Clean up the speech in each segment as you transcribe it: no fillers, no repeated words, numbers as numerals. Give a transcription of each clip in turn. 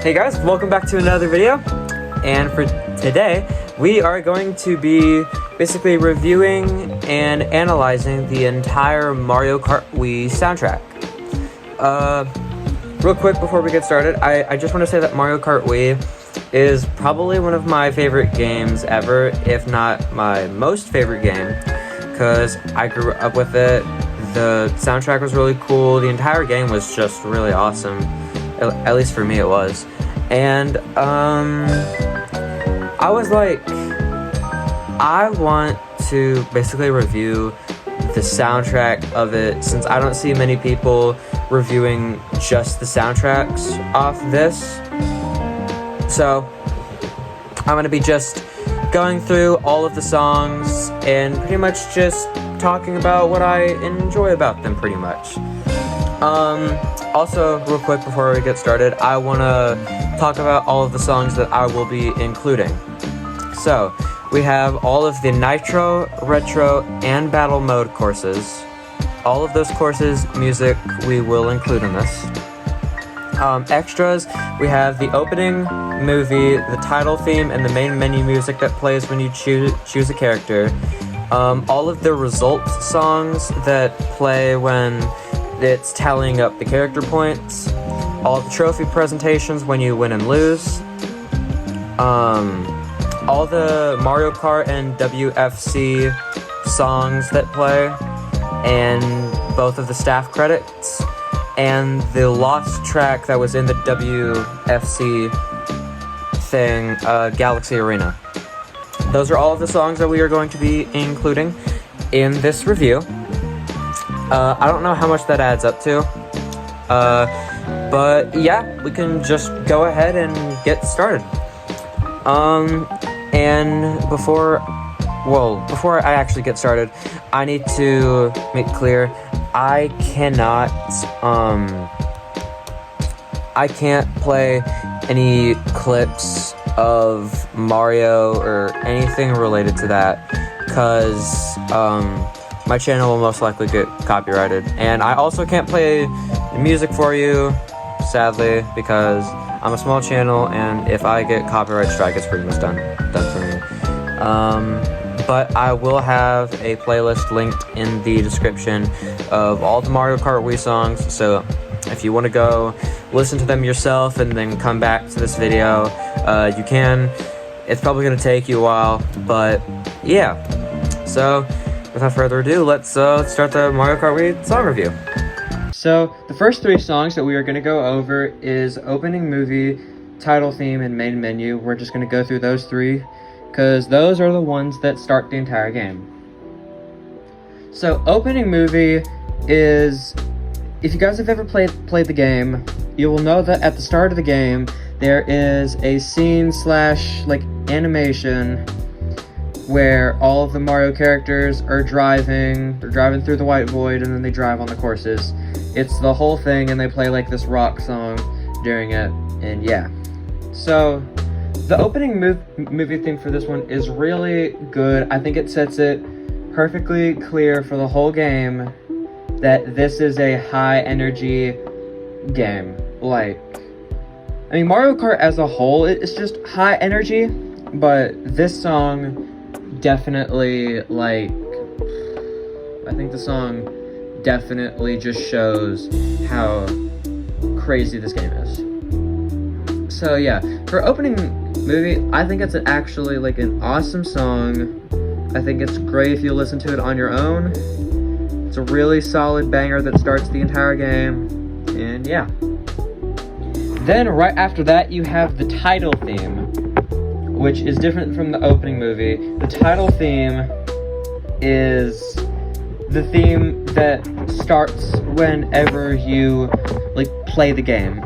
Hey guys, welcome back to another video, and for today we are going to be basically reviewing and analyzing the entire Mario Kart Wii soundtrack. Real quick before we get started, I just want to say that Mario Kart Wii is probably one of my favorite games ever, if not my most favorite game, because I grew up with it. The soundtrack was really cool, the entire game was just really awesome, at least for me it was. And I was like, I want to basically review the soundtrack of it, since I don't see many people reviewing just the soundtracks off this. So I'm going to be just going through all of the songs and pretty much just talking about what I enjoy about them, pretty much. Also, real quick before we get started, I want to talk about all of the songs that I will be including. So, we have all of the Nitro, Retro, and Battle Mode courses. All of those courses' music we will include in this. Extras, we have the opening movie, the title theme, and the main menu music that plays when you choose a character. All of the results songs that play when it's tallying up the character points, all the trophy presentations when you win and lose, all the Mario Kart and WFC songs that play, and both of the staff credits, and the lost track that was in the WFC thing, Galaxy Arena. Those are all of the songs that we are going to be including in this review. I don't know how much that adds up to, but yeah, we can just go ahead and get started. And before I actually get started, I need to make clear, I can't play any clips of Mario or anything related to that, because my channel will most likely get copyrighted. And I also can't play music for you, sadly, because I'm a small channel, and if I get copyright strike, it's pretty much done for me. But I will have a playlist linked in the description of all the Mario Kart Wii songs, so if you want to go listen to them yourself and then come back to this video, you can. It's probably going to take you a while, but yeah. So, without further ado, let's start the Mario Kart Wii song review. So, the first three songs that we are going to go over is opening movie, title theme, and main menu. We're just going to go through those three, because those are the ones that start the entire game. So, opening movie is, if you guys have ever played the game, you will know that at the start of the game, there is a scene / animation where all of the Mario characters are driving through the white void, and then they drive on the courses. It's the whole thing, and they play like this rock song during it, and yeah. So, the opening movie theme for this one is really good. I think it sets it perfectly clear for the whole game that this is a high energy game. I mean, Mario Kart as a whole, it's just high energy, but this song definitely, I think the song definitely just shows how crazy this game is. So yeah, for opening movie, I think it's actually an awesome song. I think it's great if you listen to it on your own. It's a really solid banger that starts the entire game, and yeah. Then right after that, you have the title theme, which is different from the opening movie. The title theme is the theme that starts whenever you play the game.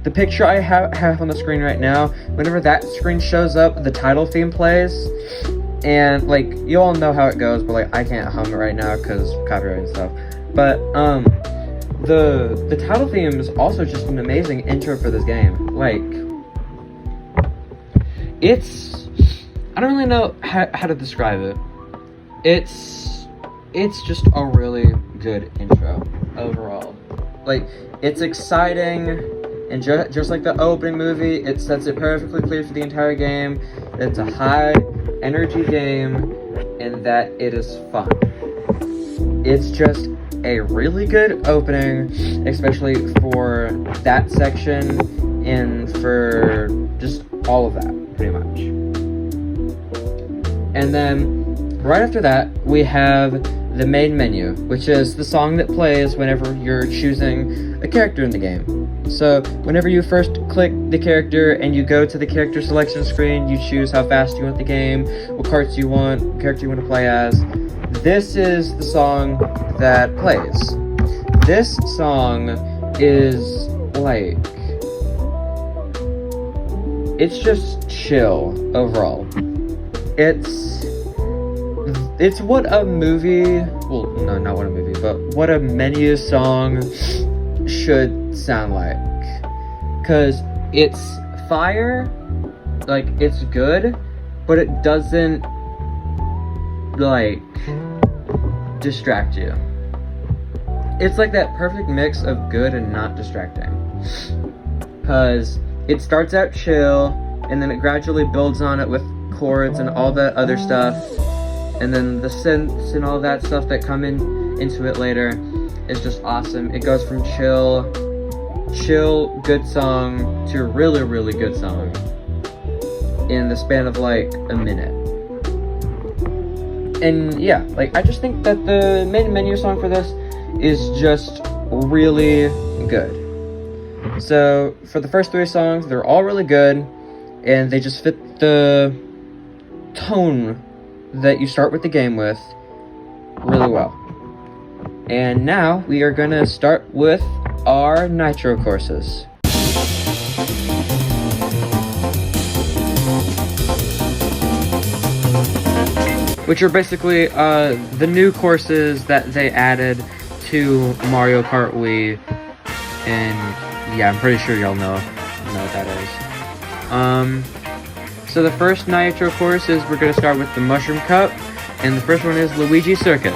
The picture I have on the screen right now, whenever that screen shows up, the title theme plays. And you all know how it goes, but I can't hum it right now because copyright and stuff. But the title theme is also just an amazing intro for this game. It's, I don't really know how to describe it. It's just a really good intro overall. It's exciting, And just like the opening movie, it sets it perfectly clear for the entire game. It's a high energy game and that it is fun. It's just a really good opening, especially for that section and for just all of that, pretty much. And then right after that, we have the main menu, which is the song that plays whenever you're choosing a character in the game. So whenever you first click the character and you go to the character selection screen, you choose how fast you want the game, what character you want to play as. This is the song that plays. This song is like, it's just chill overall. It's what a movie, well, no, not what a movie, but what a menu song should sound like. Cause it's fire, like, it's good, but it doesn't, like, distract you. It's like that perfect mix of good and not distracting. Cause it starts out chill, and then it gradually builds on it with chords and all that other stuff, and then the synths and all that stuff that come into it later is just awesome. It goes from chill, good song to really, really good song in the span of like a minute. And yeah, like, I just think that the main menu song for this is just really good. So for the first 3 songs, they're all really good, and they just fit the tone that you start with the game with really well. And now we are going to start with our nitro courses. Which are basically the new courses that they added to Mario Kart Wii. And yeah, I'm pretty sure y'all know what that is. So the first nitro course is, we're going to start with the Mushroom Cup, and the first one is Luigi Circuit.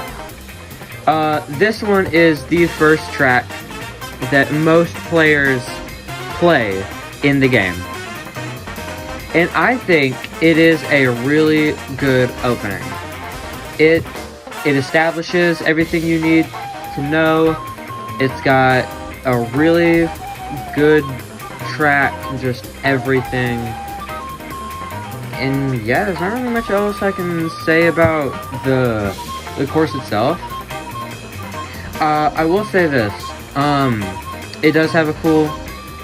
This one is the first track that most players play in the game. And I think it is a really good opening. It establishes everything you need to know. It's got a really good track, just everything. And yeah, there's not really much else I can say about the course itself. I will say this, it does have a cool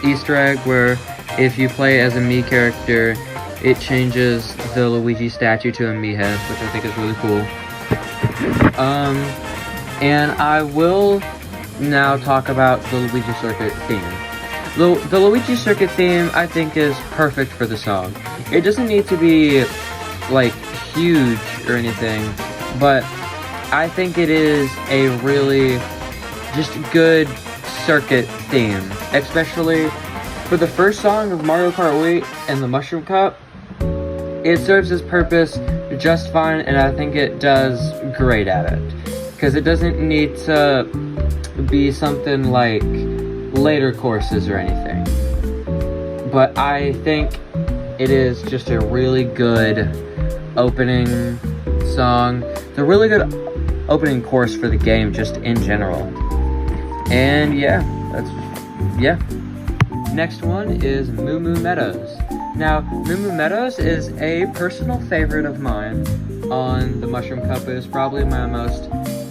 Easter egg where if you play as a Mii character, it changes the Luigi statue to a Mii head, which I think is really cool. And I will now talk about the Luigi Circuit theme. The Luigi Circuit theme, I think, is perfect for the song. It doesn't need to be, like, huge or anything, but I think it is a really just good circuit theme, especially for the first song of Mario Kart Wii and the Mushroom Cup. It serves its purpose just fine, and I think it does great at it, because it doesn't need to be something like later courses or anything, but I think it is just a really good opening song. It's a really good opening course for the game just in general. And yeah, Next one is Moo Moo Meadows. Now, Moo Moo Meadows is a personal favorite of mine on the Mushroom Cup. It is probably my most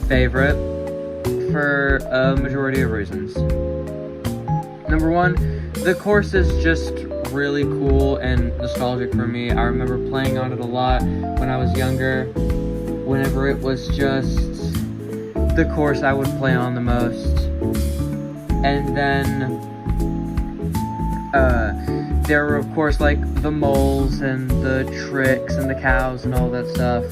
favorite for a majority of reasons. Number one, the course is just really cool and nostalgic for me. I remember playing on it a lot when I was younger, whenever it was just the course I would play on the most. And then there were, of course, like the moles and the tricks and the cows and all that stuff.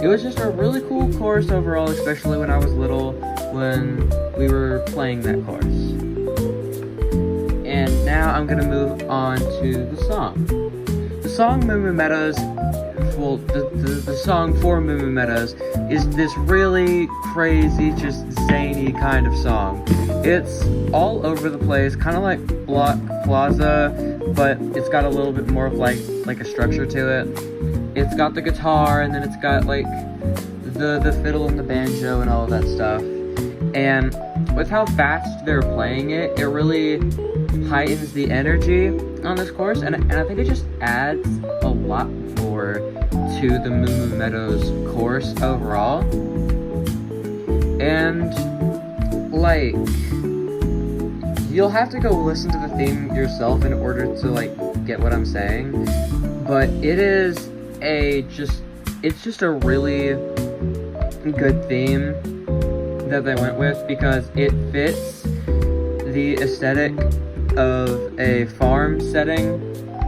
It was just a really cool course overall, especially when I was little, when we were playing that course. And now I'm gonna move on to the song. The song Moo Moo Meadows, well, the song for Moo Moo Meadows is this really crazy, just zany kind of song. It's all over the place, kind of like Block Plaza, but it's got a little bit more of like a structure to it. It's got the guitar, and then it's got like the fiddle and the banjo and all of that stuff. And with how fast they're playing it, it really heightens the energy on this course, and I think it just adds a lot more to the Moo Moo Meadows course overall. And like, you'll have to go listen to the theme yourself in order to like get what I'm saying, but it's just a really good theme that they went with, because it fits the aesthetic of a farm setting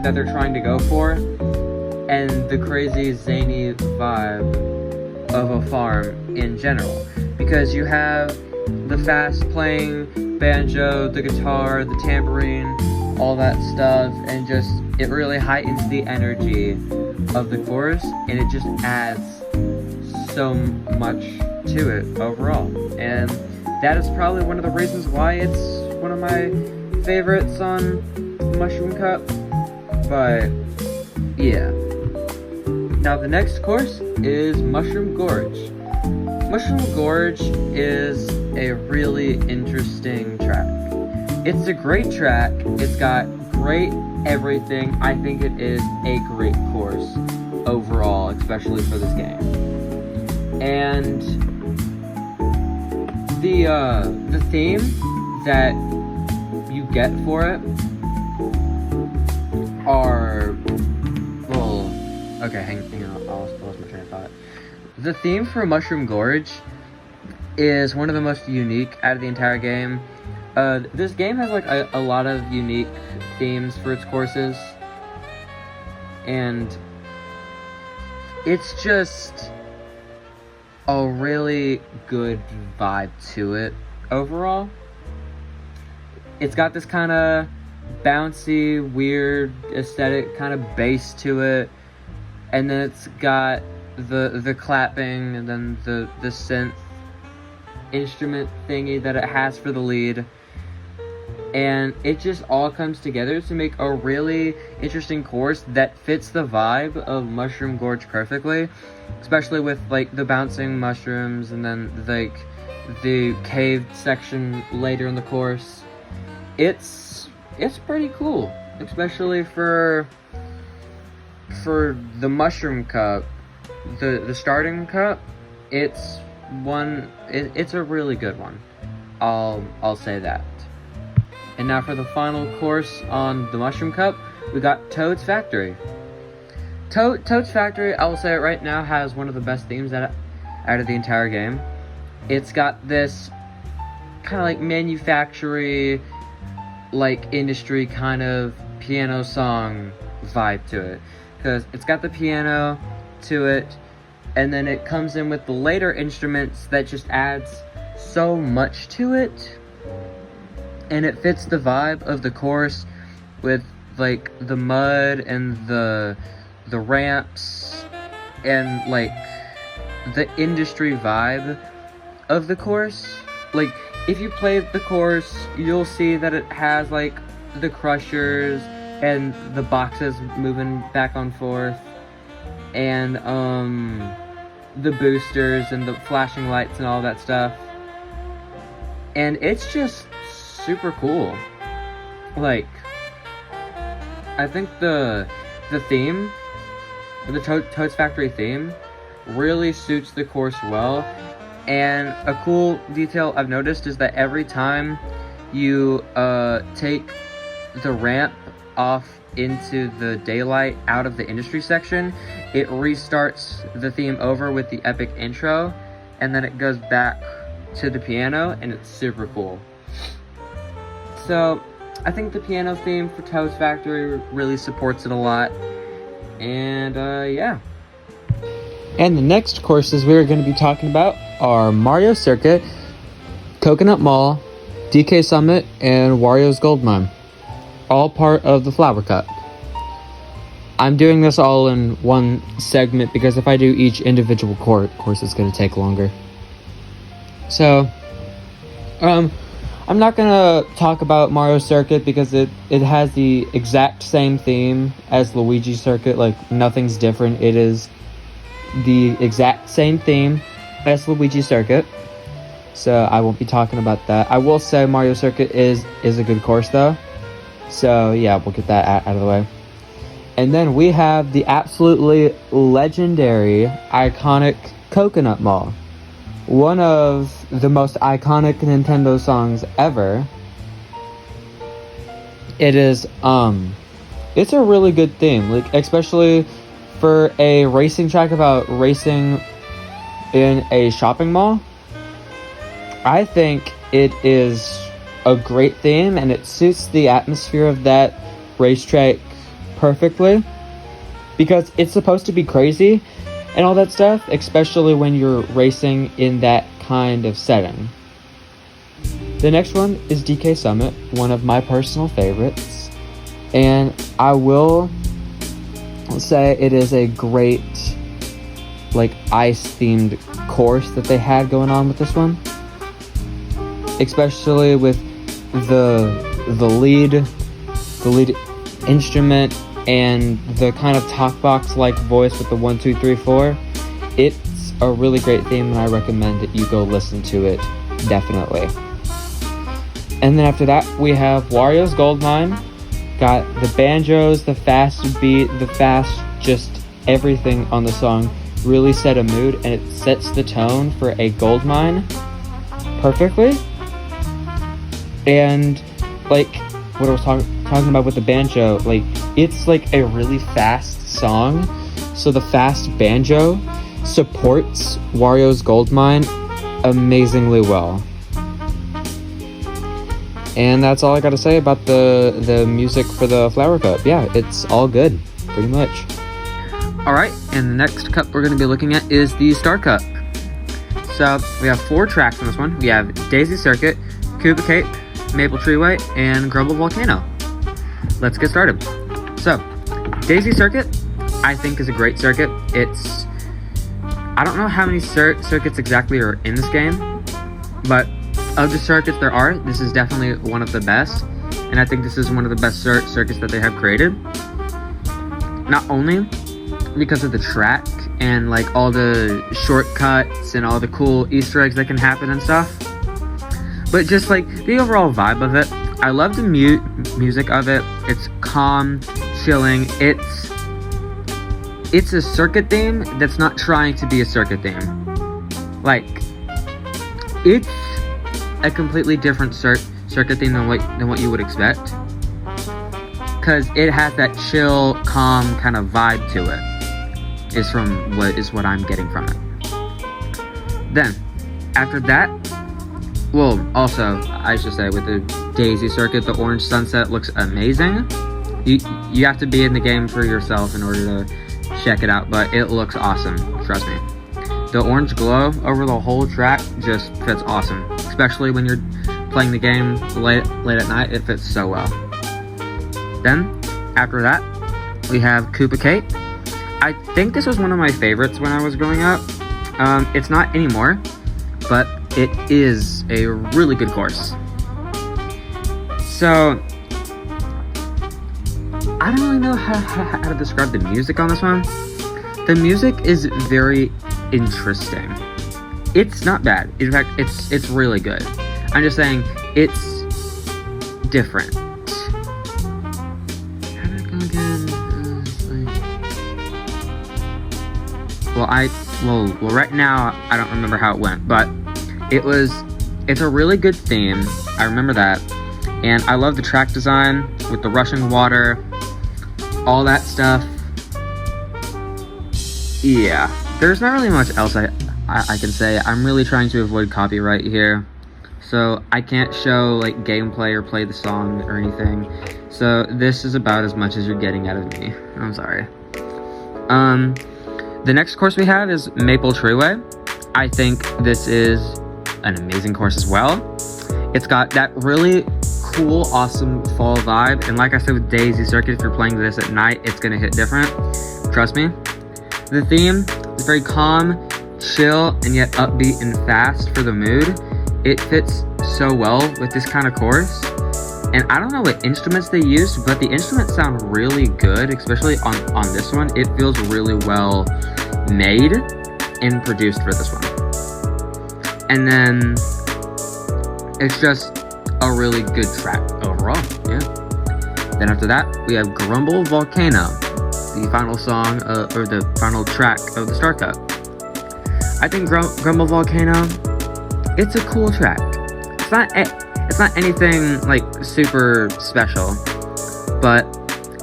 that they're trying to go for, and the crazy zany vibe of a farm in general, because you have the fast playing banjo, the guitar, the tambourine, all that stuff, and just it really heightens the energy of the chorus, and it just adds so much to it overall. And that is probably one of the reasons why it's one of my favorites on Mushroom Cup. But yeah. Now the next course is Mushroom Gorge. Mushroom Gorge is a really interesting track. It's a great track. It's got great everything. I think it is a great course overall, especially for this game. And the theme that you get for it are, well, okay, hang on, I lost my train of thought. The theme for Mushroom Gorge is one of the most unique out of the entire game. This game has like a lot of unique themes for its courses, and it's just a really good vibe to it overall. It's got this kind of bouncy, weird aesthetic kind of bass to it, and then it's got the clapping, and then the synth instrument thingy that it has for the lead, and it just all comes together to make a really interesting course that fits the vibe of Mushroom Gorge perfectly, especially with like the bouncing mushrooms, and then like the caved section later in the course. It's pretty cool, especially for the Mushroom Cup, the starting cup. It's a really good one. I'll say that. And now for the final course on the Mushroom Cup, we got Toad's Factory. Toad's Factory, I will say it right now, has one of the best themes out of the entire game. It's got this kind of like manufacturing, like industry kind of piano song vibe to it, because it's got the piano to it, and then it comes in with the later instruments that just adds so much to it, and it fits the vibe of the course with like the mud and the ramps and like the industry vibe of the course. Like, if you play the course, you'll see that it has like the crushers and the boxes moving back and forth, and the boosters and the flashing lights and all that stuff. And it's just super cool. Like, I think the theme, the Toad's Factory theme, really suits the course well. And a cool detail I've noticed is that every time you take the ramp off into the daylight out of the industry section, it restarts the theme over with the epic intro, and then it goes back to the piano, and it's super cool. So I think the piano theme for Toad's Factory really supports it a lot. And yeah. And the next courses we're going to be talking about are Mario Circuit, Coconut Mall, DK Summit, and Wario's Gold Mine. All part of the Flower Cup. I'm doing this all in one segment because if I do each individual course, it's going to take longer. So, I'm not going to talk about Mario Circuit because it has the exact same theme as Luigi Circuit. Like, nothing's different. It is the exact same theme as Luigi Circuit. So, I won't be talking about that. I will say Mario Circuit is a good course, though. So, yeah, we'll get that out of the way. And then we have the absolutely legendary, iconic Coconut Mall. One of the most iconic Nintendo songs ever. It is, it's a really good theme, like, especially for a racing track about racing in a shopping mall. I think it is a great theme, and it suits the atmosphere of that racetrack perfectly, because it's supposed to be crazy and all that stuff, especially when you're racing in that kind of setting. The next one is DK Summit, one of my personal favorites, and I will say it is a great, like, ice themed course that they had going on with this one, especially with the lead instrument and the kind of talk box like voice with the 1, 2, 3, 4. It's a really great theme, and I recommend that you go listen to it, definitely. And then after that, we have Wario's Gold Mine. Got the banjos, the fast beat, just everything on the song really set a mood, and it sets the tone for a gold mine perfectly. And like what I was talking about with the banjo, like, it's like a really fast song, so the fast banjo supports Wario's Gold Mine amazingly well. And that's all I gotta say about the music for the Flower Cup. Yeah, it's all good, pretty much. Alright, and the next cup we're going to be looking at is the Star Cup. So, we have 4 tracks on this one. We have Daisy Circuit, Cuba Cape, Maple Treeway, and Grumble Volcano. Let's get started. So, Daisy Circuit, I think, is a great circuit. It's... I don't know how many circuits exactly are in this game, but of the circuits there are, this is definitely one of the best, and I think this is one of the best circuits that they have created. Not only because of the track and, like, all the shortcuts and all the cool Easter eggs that can happen and stuff, but just, like, the overall vibe of it. I love the music of it. It's calm, chilling. It's a circuit theme that's not trying to be a circuit theme. Like, it's a completely different circuit theme than what you would expect, because it has that chill, calm kind of vibe to it. Is what I'm getting from it. Then, after that, well, also, I should say, with the Daisy Circuit, the orange sunset looks amazing. You have to be in the game for yourself in order to check it out, but it looks awesome, trust me. The orange glow over the whole track just fits awesome, especially when you're playing the game late at night. It fits so well. Then, after that, we have Koopa Cape. I think this was one of my favorites when I was growing up. It's not anymore, but it is a really good course. So, I don't really know how to describe the music on this one. The music is very interesting. It's not bad. In fact, it's really good. I'm just saying, it's different. How did it go again? Well, right now, I don't remember how it went, but it's a really good theme. I remember that. And I love the track design with the rushing water, all that stuff. Yeah, there's not really much else I can say. I'm really trying to avoid copyright here, so I can't show, like, gameplay or play the song or anything. So this is about as much as you're getting out of me. I'm sorry. The next course we have is Maple Treeway. I think this is an amazing course as well. It's got that really cool, awesome fall vibe. And like I said with Daisy Circuit, if you're playing this at night, it's gonna hit different. Trust me. The theme is very calm, chill, and yet upbeat and fast for the mood. It fits so well with this kind of course. And I don't know what instruments they used, but the instruments sound really good, especially on this one. It feels really well made and produced for this one. And then it's just a really good track overall, yeah. Then after that, we have Grumble Volcano, the final song, or the final track of the Star Cup. I think Grumble Volcano, it's a cool track. It's not anything like super special, but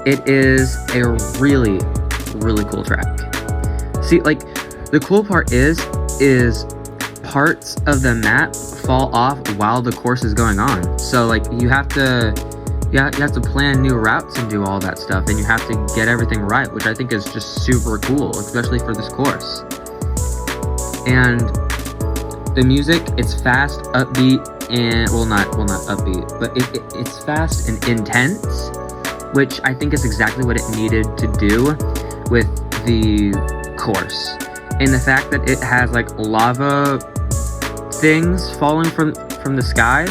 it is a really, really cool track. See, like, the cool part is parts of the map fall off while the course is going on. So like you have to plan new routes and do all that stuff, and you have to get everything right, which I think is just super cool, especially for this course. And the music, it's fast, upbeat, and well not upbeat, but it's fast and intense, which I think is exactly what it needed to do with the course. And the fact that it has like lava things falling from the sky,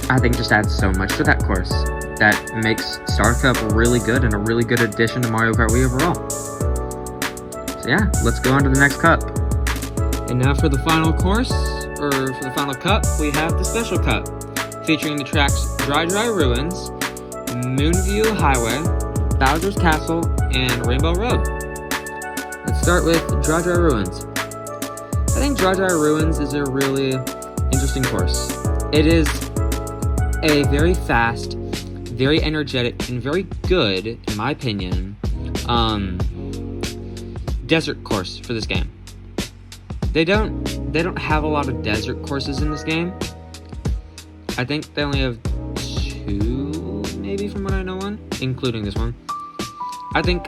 I think just adds so much to that course that makes Star Cup really good and a really good addition to Mario Kart Wii overall. So yeah, let's go on to the next cup. And now for the final course, or for the final cup, we have the Special Cup, featuring the tracks Dry Ruins, Moonview Highway, Bowser's Castle, and Rainbow Road. Let's start with Dry Ruins. I think Dry Ruins is a really interesting course. It is a very fast, very energetic, and very good, in my opinion, desert course for this game. They don't have a lot of desert courses in this game. I think they only have 2, maybe, from what I know on, including this one. I think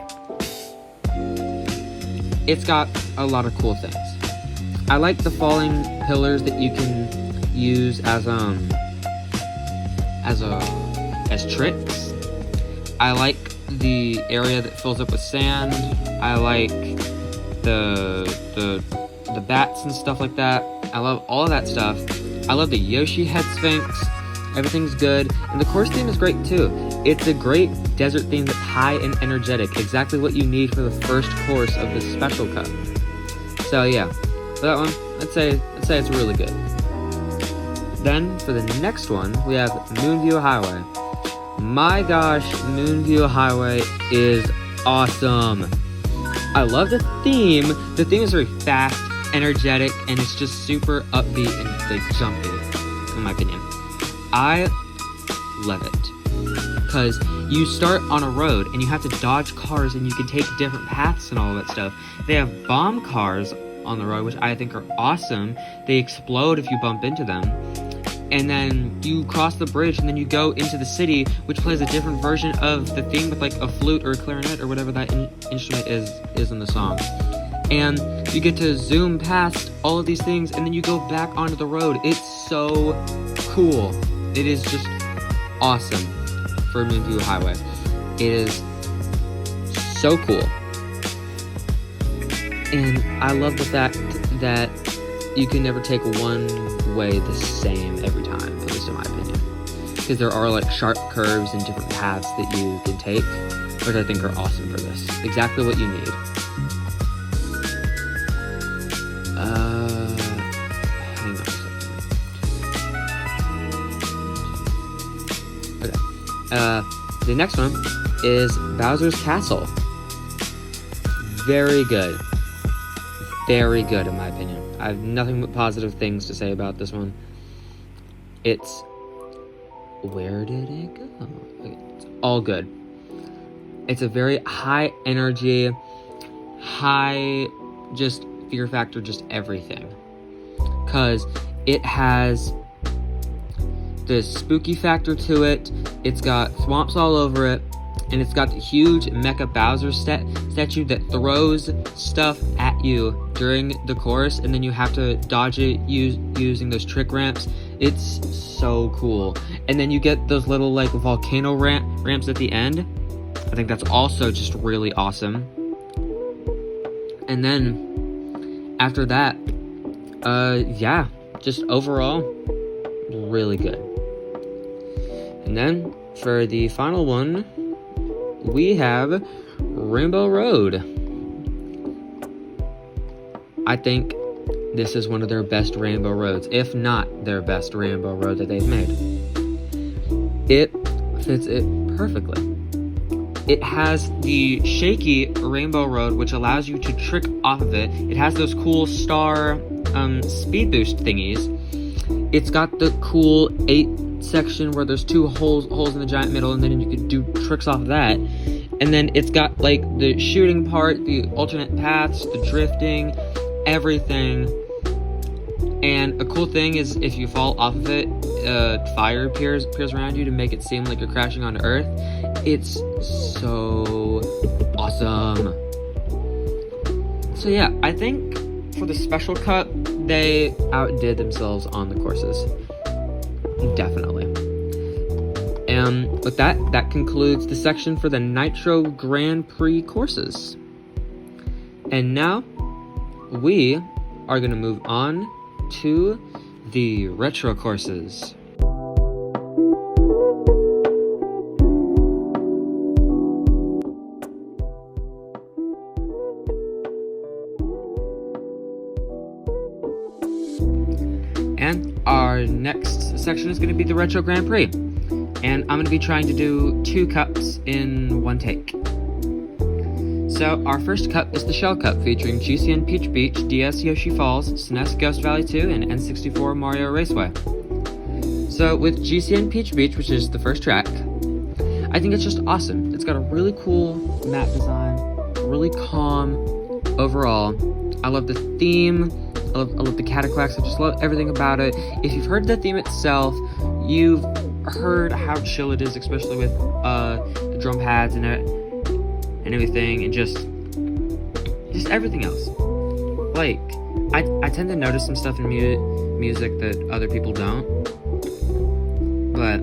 it's got a lot of cool things. I like the falling pillars that you can use as tricks. I like the area that fills up with sand. I like the bats and stuff like that. I love all of that stuff. I love the Yoshi head sphinx. Everything's good. And the course theme is great too. It's a great desert theme that's high and energetic. Exactly what you need for the first course of this Special Cup. So yeah, for that one, I'd say it's really good. Then for the next one, we have Moonview Highway. My gosh, Moonview Highway is awesome. I love the theme. The theme is very fast, energetic, and it's just super upbeat and like jumpy, in my opinion. I love it because you start on a road and you have to dodge cars and you can take different paths and all that stuff. They have bomb cars on the road, which I think are awesome. They explode if you bump into them. And then you cross the bridge and then you go into the city, which plays a different version of the theme with like a flute or a clarinet or whatever that instrument is in the song. And you get to zoom past all of these things and then you go back onto the road. It's so cool. It is just awesome for Moonview Highway. It is so cool. And I love the fact that you can never take one way the same every time, at least in my opinion. Because there are like sharp curves and different paths that you can take, which I think are awesome for this. Exactly what you need. Hang on a second. Okay. The next one is Bowser's Castle. Very good. Very good, in my opinion. I have nothing but positive things to say about this one. It's... Where did it go? It's all good. It's a very high energy, high just fear factor, just everything. Because it has this spooky factor to it. It's got swamps all over it. And it's got the huge Mecha Bowser statue that throws stuff at you during the course, and then you have to dodge it using those trick ramps. It's so cool. And then you get those little like volcano ramps at the end. I think that's also just really awesome. And then after that, yeah, just overall really good. And then for the final one, we have Rainbow Road. I think this is one of their best Rainbow Roads, if not their best Rainbow Road that they've made. It fits it perfectly. It has the shaky Rainbow Road, which allows you to trick off of it. It has those cool star speed boost thingies. It's got the cool 8 section where there's 2 holes in the giant middle, and then you can do tricks off of that. And then it's got like the shooting part, the alternate paths, the drifting, everything. And a cool thing is if you fall off of it, fire appears around you to make it seem like you're crashing onto Earth. It's so awesome. So yeah, I think for the Special Cup, they outdid themselves on the courses. Definitely. And with that concludes the section for the Nitro Grand Prix courses. And now, we are going to move on to the retro courses. And our next section is going to be the Retro Grand Prix. And I'm going to be trying to do 2 cups in one take. So our first cup is the Shell Cup, featuring GCN Peach Beach, DS Yoshi Falls, SNES Ghost Valley 2, and N64 Mario Raceway. So with GCN Peach Beach, which is the first track, I think it's just awesome. It's got a really cool map design, really calm overall. I love the theme. I love the Cataclax. I just love everything about it. If you've heard the theme itself, you've heard how chill it is, especially with the drum pads and everything, and just everything else. Like, I tend to notice some stuff in music that other people don't, but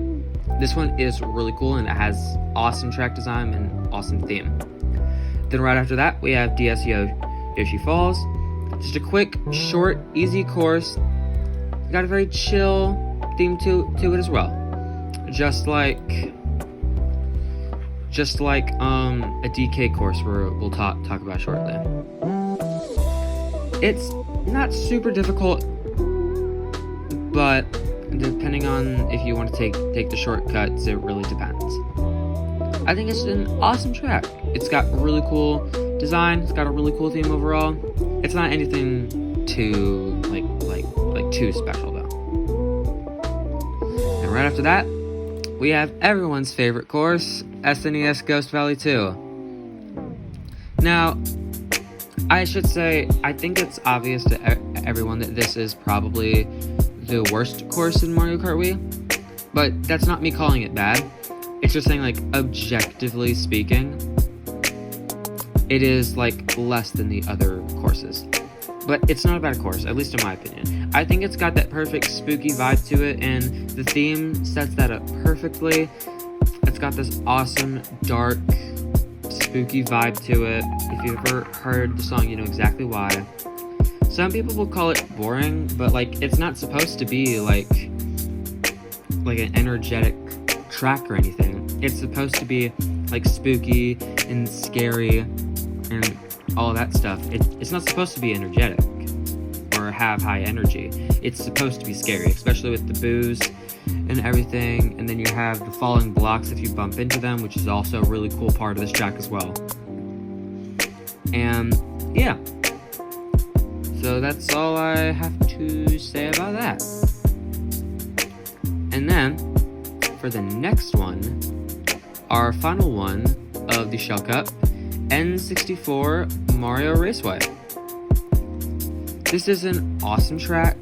this one is really cool, and it has awesome track design and awesome theme. Then right after that, we have DS Yoshi Falls. Just a quick, short, easy course. Got a very chill theme to it as well. Just like a DK course where we'll talk about shortly. It's not super difficult, but depending on if you want to take the shortcuts, it really depends. I think it's an awesome track. It's got really cool design. It's got a really cool theme overall. It's not anything too like too special though. And right after that, we have everyone's favorite course, SNES Ghost Valley 2. Now, I should say, I think it's obvious to everyone that this is probably the worst course in Mario Kart Wii, but that's not me calling it bad. It's just saying, like, objectively speaking, it is, like, less than the other courses. But it's not a bad course, at least in my opinion. I think it's got that perfect spooky vibe to it, and the theme sets that up perfectly. It's got this awesome, dark, spooky vibe to it. If you've ever heard the song, you know exactly why. Some people will call it boring, but, like, it's not supposed to be, like an energetic track or anything. It's supposed to be, like, spooky and scary and all that stuff. It's not supposed to be energetic or have high energy. It's supposed to be scary, especially with the boos and everything. And then you have the falling blocks if you bump into them, which is also a really cool part of this track as well. And yeah, so that's all I have to say about that. And then for the next one, our final one of the Shell Cup, N64 Mario Raceway. This is an awesome track.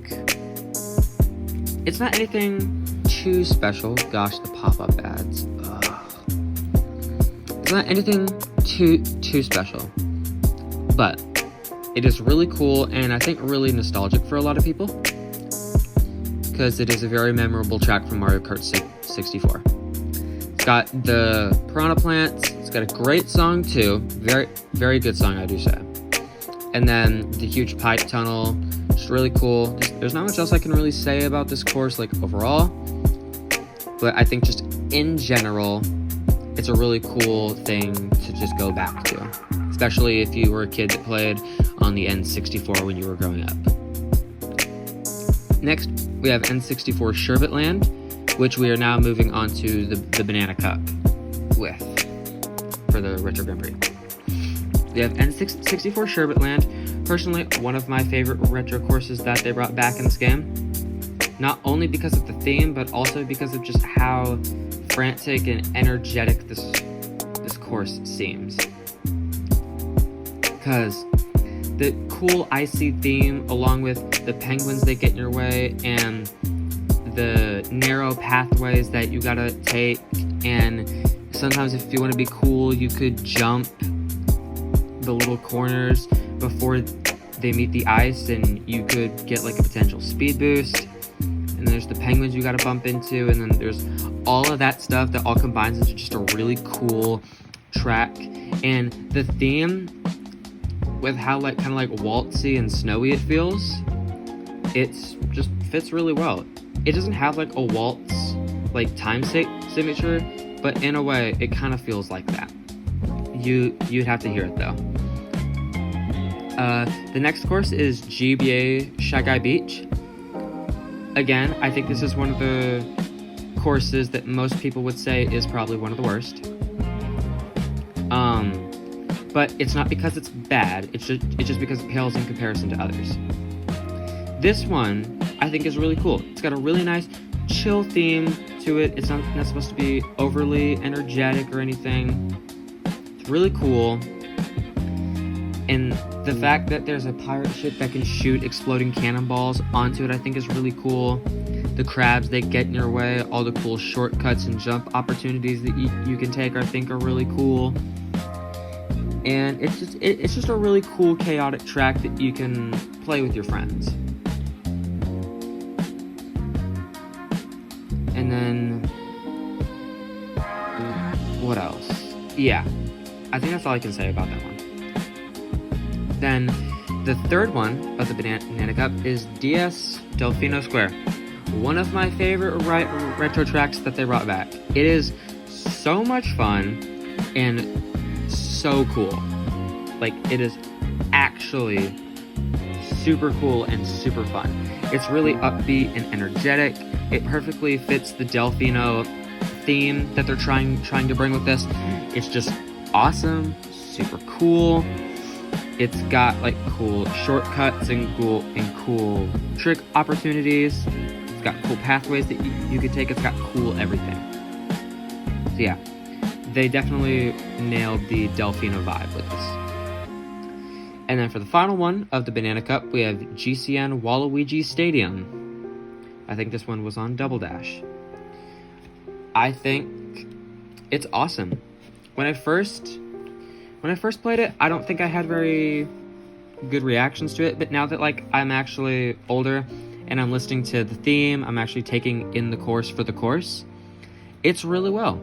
It's not anything too special. Gosh, the pop-up ads. Ugh. It's not anything too special. But it is really cool, and I think really nostalgic for a lot of people. because it is a very memorable track from Mario Kart 64. It's got the piranha plants. It's got a great song too. Very, very good song, I do say. And then the huge pipe tunnel, just really cool. There's not much else I can really say about this course, like overall. But I think just in general, it's a really cool thing to just go back to. Especially if you were a kid that played on the N64 when you were growing up. Next, we have N64 Sherbet Land, which we are now moving on to the Banana Cup with for the Retro Grand Prix. We have N64 Sherbet Land, personally one of my favorite retro courses that they brought back in this game. Not only because of the theme, but also because of just how frantic and energetic this course seems. Because the cool icy theme, along with the penguins that get in your way, and the narrow pathways that you gotta take, and sometimes if you want to be cool, you could jump the little corners before they meet the ice, and you could get like a potential speed boost. And there's the penguins you gotta bump into, and then there's all of that stuff that all combines into just a really cool track. And the theme, with how like kind of like waltzy and snowy it feels, it's just fits really well. It doesn't have like a waltz like time signature, but in a way it kind of feels like that. You'd have to hear it though. The next course is GBA Shy Guy Beach. Again, I think this is one of the courses that most people would say is probably one of the worst. But it's not because it's bad, it's just because it pales in comparison to others. This one, I think, is really cool. It's got a really nice, chill theme to it. It's not supposed to be overly energetic or anything. It's really cool. And the fact that there's a pirate ship that can shoot exploding cannonballs onto it, I think is really cool. The crabs that get in your way, all the cool shortcuts and jump opportunities that you can take, I think are really cool. And it's just a really cool, chaotic track that you can play with your friends. And then, what else? Yeah, I think that's all I can say about that one. Then, the third one of the Banana Cup is DS Delfino Square. One of my favorite retro tracks that they brought back. It is so much fun and so cool. Like, it is actually super cool and super fun. It's really upbeat and energetic. It perfectly fits the Delfino theme that they're trying to bring with this. It's just awesome, super cool. It's got like cool shortcuts and cool trick opportunities. It's got cool pathways that you could take. It's got cool everything. So yeah, they definitely nailed the Delfino vibe with this. And then for the final one of the Banana Cup, we have GCN Waluigi Stadium. I think this one was on Double Dash. I think it's awesome. When I first played it, I don't think I had very good reactions to it, but now that like I'm actually older and I'm listening to the theme, I'm actually taking in the course for the course, it's really well.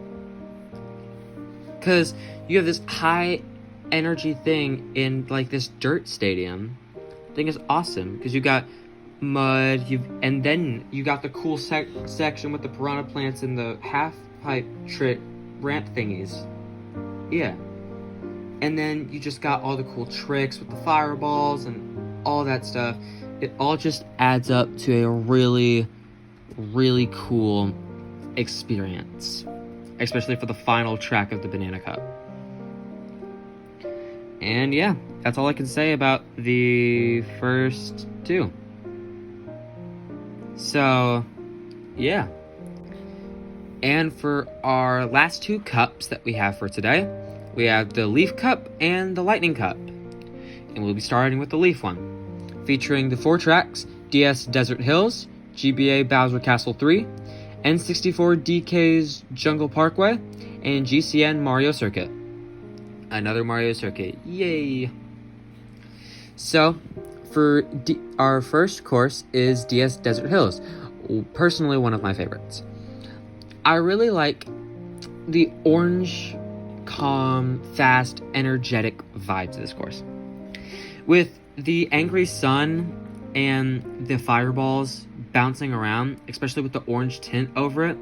Because you have this high energy thing in like this dirt stadium. I think it's awesome because you got mud, and then you got the cool section with the piranha plants and the half pipe trick ramp thingies. Yeah. And then you just got all the cool tricks with the fireballs and all that stuff. It all just adds up to a really, really cool experience. Especially for the final track of the Banana Cup. And yeah, that's all I can say about the first two. So, yeah. And for our last two cups that we have for today, we have the Leaf Cup and the Lightning Cup. And we'll be starting with the Leaf one, featuring the 4 tracks: DS Desert Hills, GBA Bowser Castle 3, N64 DK's Jungle Parkway, and GCN Mario Circuit. Another Mario Circuit. Yay! So, for our first course is DS Desert Hills, personally one of my favorites. I really like the orange, calm, fast, energetic vibes of this course. With the angry sun and the fireballs bouncing around, especially with the orange tint over it,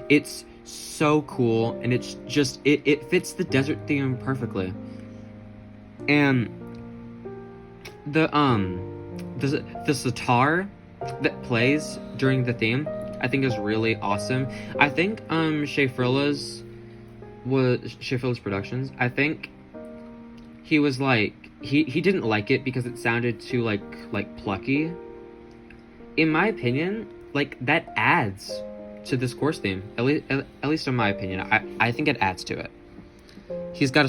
it's so cool, and it's just, it fits the desert theme perfectly. And the sitar that plays during the theme, I think is really awesome. I think Shea Frilla's Productions, I think he was like, he didn't like it because it sounded too like plucky. In my opinion, like, that adds to this course theme, at least in my opinion. I think it adds to it. He's got a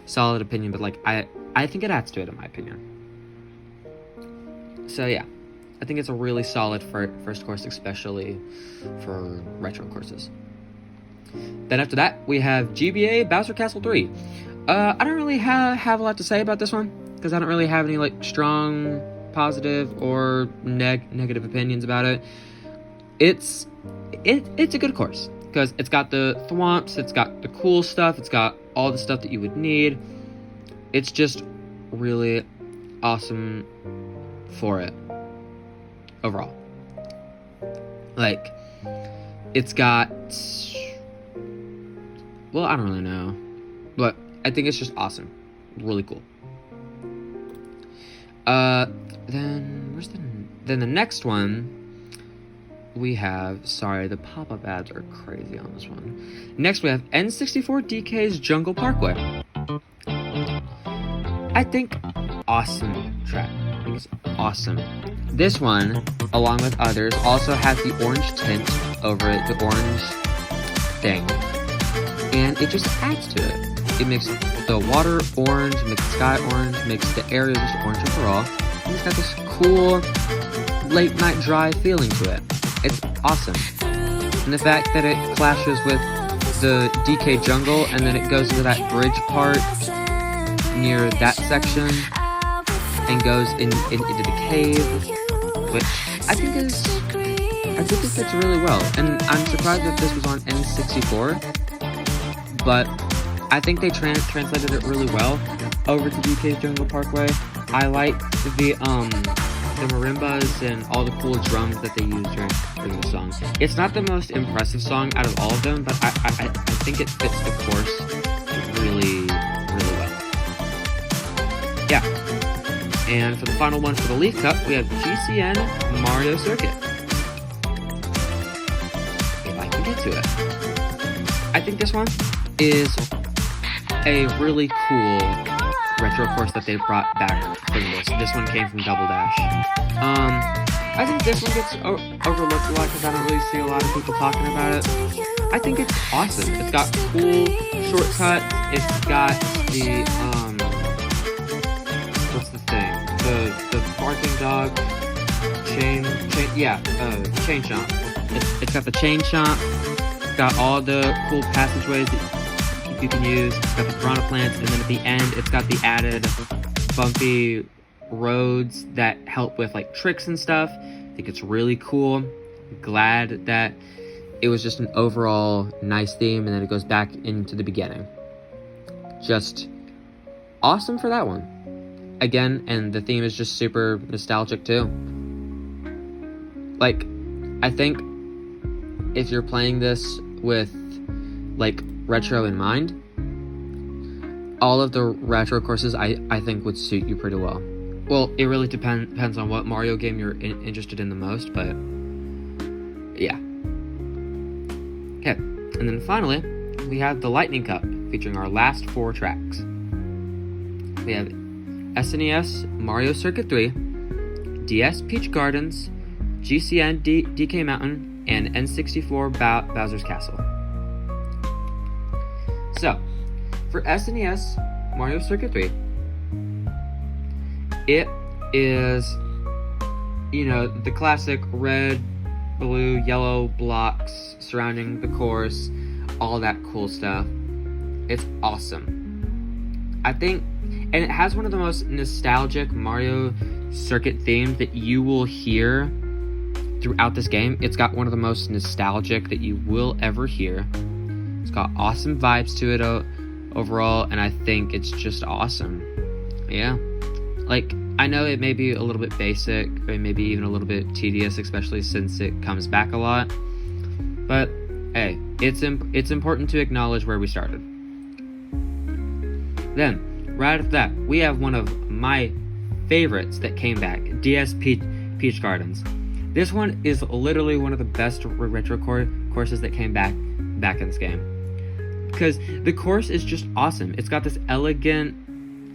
solid opinion, but like, I think it adds to it, in my opinion. So yeah, I think it's a really solid first course, especially for retro courses. Then after that, we have GBA Bowser Castle 3. I don't really have a lot to say about this one, because I don't really have any like strong positive or negative opinions about it. It's a good course, because it's got the thwomps, it's got the cool stuff, it's got all the stuff that you would need. It's just really awesome for it overall. Like, it's got, well, I don't really know, but I think it's just awesome. Really cool. Then the next one we have, sorry, the pop-up ads are crazy on this one. Next we have N64 DK's Jungle Parkway. I think awesome track. I think it's awesome. This one, along with others, also has the orange tint over it, the orange thing. And it just adds to it. It makes the water orange, makes the sky orange, makes the area just orange overall. And it's got this cool late night drive feeling to it. It's awesome. And the fact that it clashes with the DK jungle and then it goes into that bridge part near that section and goes into the cave, which I think it fits really well. And I'm surprised that this was on N64, but I think they translated it really well over to DK's Jungle Parkway. I like the marimbas and all the cool drums that they use during the song. It's not the most impressive song out of all of them, but I think it fits the course really, really well. Yeah. And for the final one for the Leaf Cup, we have GCN Mario Circuit. If I can get to it. I think this one is a really cool retro course that they brought back from this. This one came from Double Dash. I think this one gets overlooked a lot because I don't really see a lot of people talking about it. I think it's awesome. It's got cool shortcuts. It's got the what's the thing? The barking dog chain chomp. It's got the chain chomp. It's got all the cool passageways that you can use. It's got the piranha plants, and then at the end it's got the added bumpy roads that help with like tricks and stuff. I think it's really cool. I'm glad that it was just an overall nice theme and then it goes back into the beginning. Just awesome for that one. Again, and the theme is just super nostalgic too. Like, I think if you're playing this with like retro in mind, all of the retro courses I think would suit you pretty well. Well, it really depends on what Mario game you're interested in the most, but yeah. Okay, and then finally, we have the Lightning Cup, featuring our last 4 tracks. We have SNES Mario Circuit 3, DS Peach Gardens, GCN DK Mountain, and N64 Bowser's Castle. So, for SNES Mario Circuit 3, it is, the classic red, blue, yellow blocks surrounding the course, all that cool stuff. It's awesome. I think, and it has one of the most nostalgic Mario Circuit themes that you will hear throughout this game. It's got one of the most nostalgic that you will ever hear. It's got awesome vibes to it overall, and I think it's just awesome. Yeah. Like, I know it may be a little bit basic, or maybe even a little bit tedious, especially since it comes back a lot. But, hey, it's important to acknowledge where we started. Then, right after that, we have one of my favorites that came back, DS Peach Gardens. This one is literally one of the best retro courses that came back in this game. Because the course is just awesome. It's got this elegant,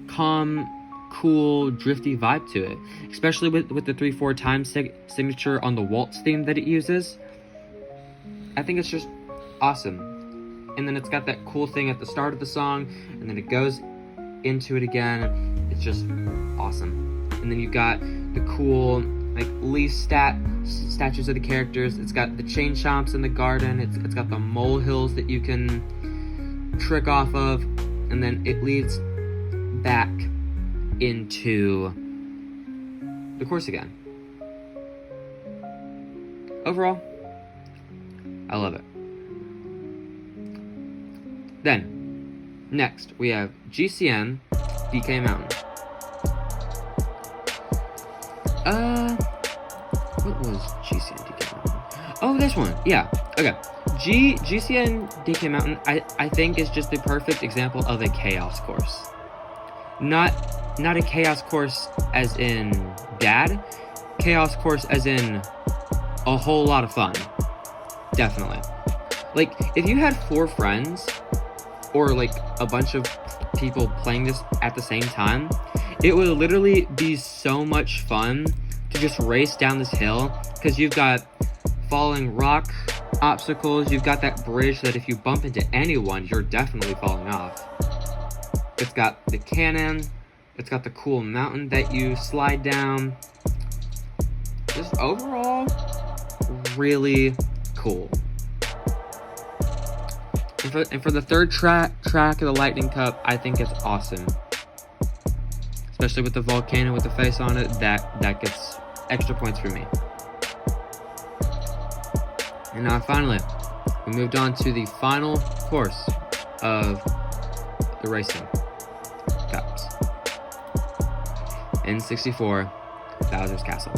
calm, cool, drifty vibe to it. Especially with the 3/4 time signature on the waltz theme that it uses. I think it's just awesome. And then it's got that cool thing at the start of the song, and then it goes into it again. It's just awesome. And then you've got the cool, like, leaf statues of the characters. It's got the chain chomps in the garden. It's got the molehills that you can trick off of, and then it leads back into the course again. Overall, I love it. Then, next, we have GCN DK Mountain. What was GCN DK Mountain? Oh, this one. Yeah. Okay. GCN DK Mountain, I think, is just the perfect example of a chaos course. Not a chaos course as in bad. Chaos course as in a whole lot of fun. Definitely. Like, if you had 4 friends, or like a bunch of people playing this at the same time, it would literally be so much fun to just race down this hill, because you've got falling rock obstacles, you've got that bridge that if you bump into anyone, you're definitely falling off. It's got the cannon, it's got the cool mountain that you slide down. Just overall, really cool. And for the third track of the Lightning Cup, I think it's awesome. Especially with the volcano with the face on it, that gets extra points for me. And now finally, we moved on to the final course of the racing cups. N64 Bowser's Castle.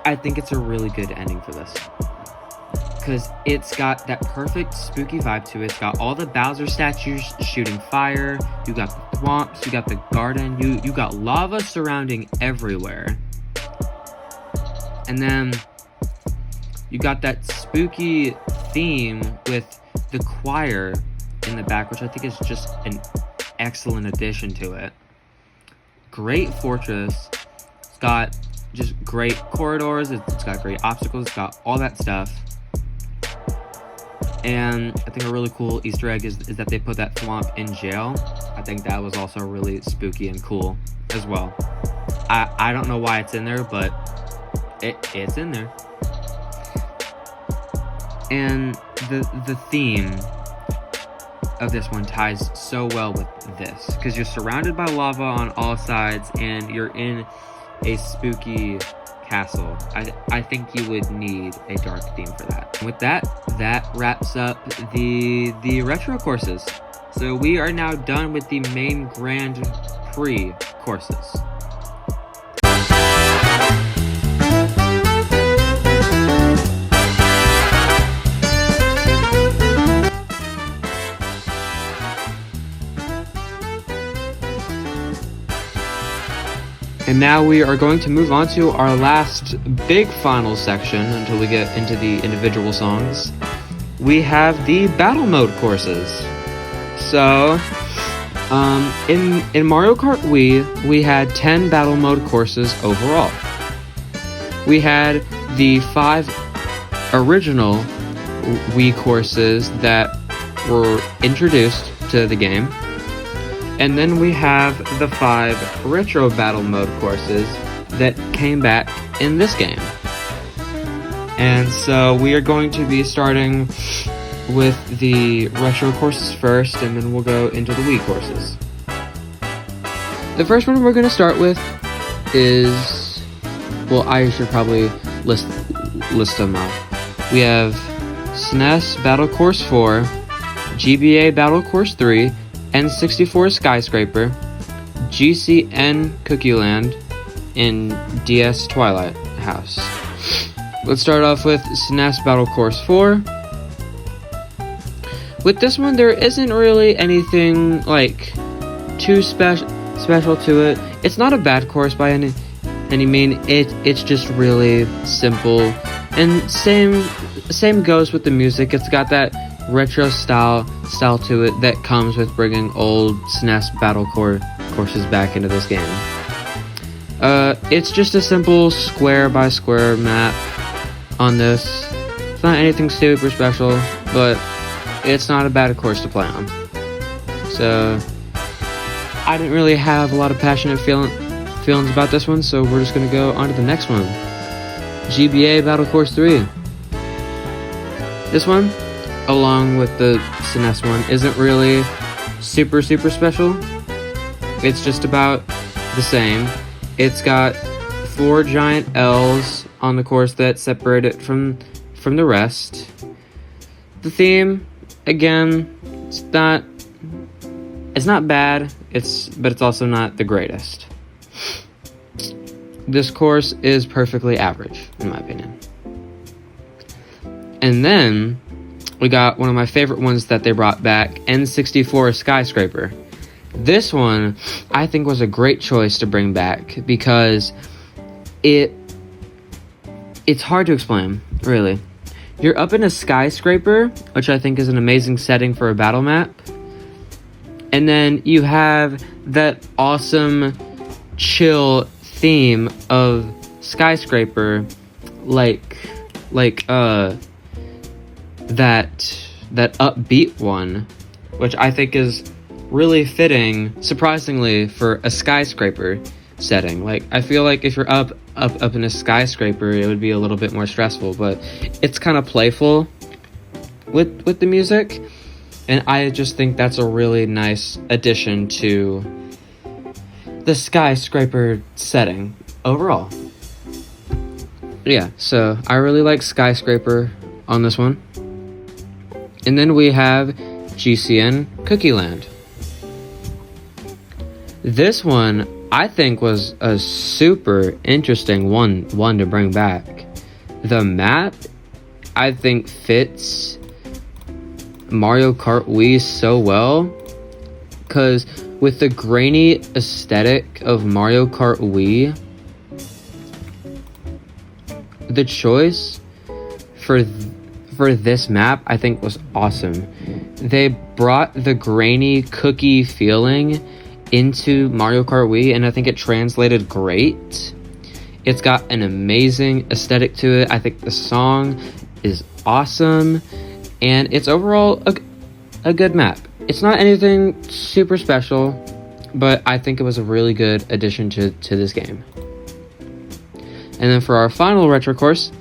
I think it's a really good ending for this. Because it's got that perfect spooky vibe to it. It's got all the Bowser statues shooting fire. You got the swamps. You got the garden. You got lava surrounding everywhere. And then you got that spooky theme with the choir in the back, which I think is just an excellent addition to it. Great fortress. It's got just great corridors. It's got great obstacles. It's got all that stuff. And I think a really cool Easter egg is that they put that swamp in jail. I think that was also really spooky and cool as well. I don't know why it's in there, but it's in there. And the theme of this one ties so well with this, because you're surrounded by lava on all sides and you're in a spooky castle. I think you would need a dark theme for that. And with that wraps up the retro courses. So we are now done with the main Grand Prix courses. And now we are going to move on to our last big final section until we get into the individual songs. We have the battle mode courses. So, in Mario Kart Wii, we had 10 battle mode courses overall. We had the 5 original Wii courses that were introduced to the game. And then we have the 5 retro battle mode courses that came back in this game. And so we are going to be starting with the retro courses first, and then we'll go into the Wii courses. The first one we're going to start with is, well, I should probably list them off. We have SNES Battle Course 4, GBA Battle Course 3, N64 Skyscraper, GCN Cookie Land, and DS Twilight House. Let's start off with SNES Battle Course 4. With this one, there isn't really anything like too special to it. It's not a bad course by any mean. It's just really simple, and same goes with the music. It's got that retro style to it that comes with bringing old SNES battle courses back into this game. It's just a simple square by square map on this. It's not anything super special, but it's not a bad course to play on. So I didn't really have a lot of passionate feelings about this one, so we're just gonna go on to the next one. GBA Battle Course 3. This one, along with the SNES one, isn't really super special. It's just about the same. It's got 4 giant L's on the course that separate it from the rest. The theme, again, it's not bad, but it's also not the greatest. This course is perfectly average, in my opinion. And then we got one of my favorite ones that they brought back, N64 Skyscraper. This one, I think, was a great choice to bring back because it's hard to explain, really. You're up in a skyscraper, which I think is an amazing setting for a battle map. And then you have that awesome, chill theme of skyscraper, like that upbeat one, which I think is really fitting, surprisingly, for a skyscraper setting. Like, I feel like if you're up in a skyscraper, it would be a little bit more stressful, but it's kind of playful with the music, and I just think that's a really nice addition to the skyscraper setting overall. Yeah, so I really like Skyscraper on this one. And then we have GCN Cookie Land. This one, I think, was a super interesting one to bring back. The map, I think, fits Mario Kart Wii so well, because with the grainy aesthetic of Mario Kart Wii, the choice for this map, I think, was awesome. They brought the grainy cookie feeling into Mario Kart Wii, and I think it translated great. It's got an amazing aesthetic to it. I think the song is awesome, and it's overall a good map. It's not anything super special, but I think it was a really good addition to this game. And then for our final retro course,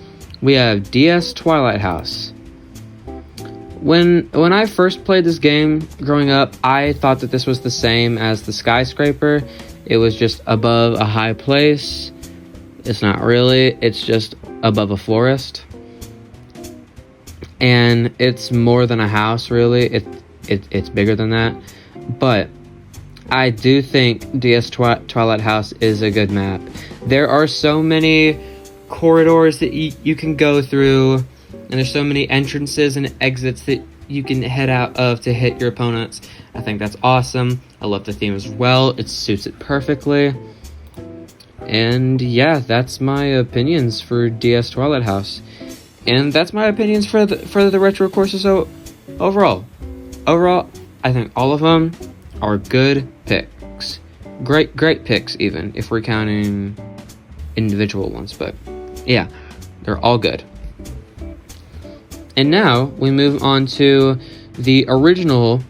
we have DS Twilight House. When I first played this game growing up, I thought that this was the same as the Skyscraper. It was just above a high place. It's not really. It's just above a forest. And it's more than a house, really. It's bigger than that. But I do think DS Twilight House is a good map. There are so many corridors that you can go through, and there's so many entrances and exits that you can head out of to hit your opponents. I think that's awesome. I love the theme as well. It suits it perfectly. And yeah, that's my opinions for DS Twilight House. And that's my opinions for the retro courses. So overall, I think all of them are good picks. Great picks, even if we're counting individual ones. But yeah, they're all good. And now we move on to the original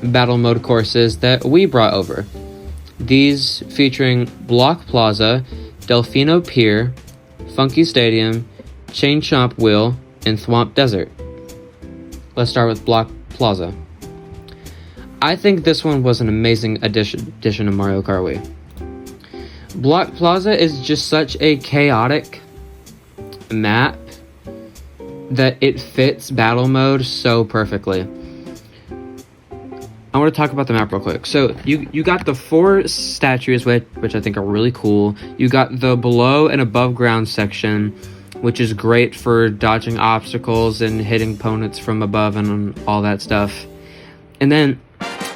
battle mode courses that we brought over. These featuring Block Plaza, Delfino Pier, Funky Stadium, Chain Chomp Wheel, and Thwomp Desert. Let's start with Block Plaza. I think this one was an amazing addition to Mario Kart Wii. Block Plaza is just such a chaotic map that it fits battle mode so perfectly. I want to talk about the map real quick. So you got the 4 statues, which I think are really cool. You got the below and above ground section, which is great for dodging obstacles and hitting opponents from above and all that stuff. And then,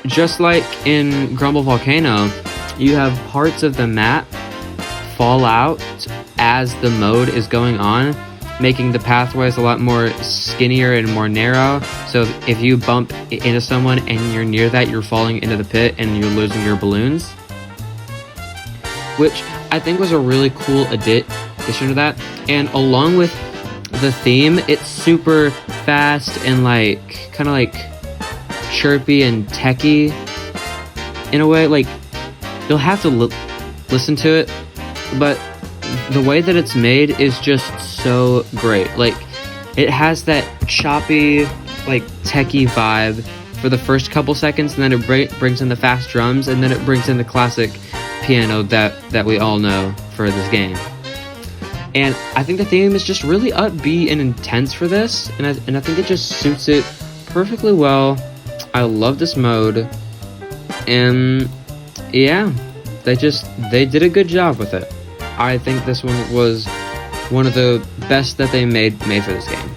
just like in Grumble Volcano, you have parts of the map fall out as the mode is going on, making the pathways a lot more skinnier and more narrow. So if you bump into someone and you're near that, you're falling into the pit and you're losing your balloons, which I think was a really cool addition to that. And along with the theme, it's super fast and like kind of like chirpy and techy in a way. Like, you'll have to listen to it, but the way that it's made is just so great. Like, it has that choppy, like, techie vibe for the first couple seconds, and then it brings in the fast drums, and then it brings in the classic piano that we all know for this game. And I think the theme is just really upbeat and intense for this, and I think it just suits it perfectly well. I love this mode, and yeah, they did a good job with it. I think this one was one of the best that they made for this game.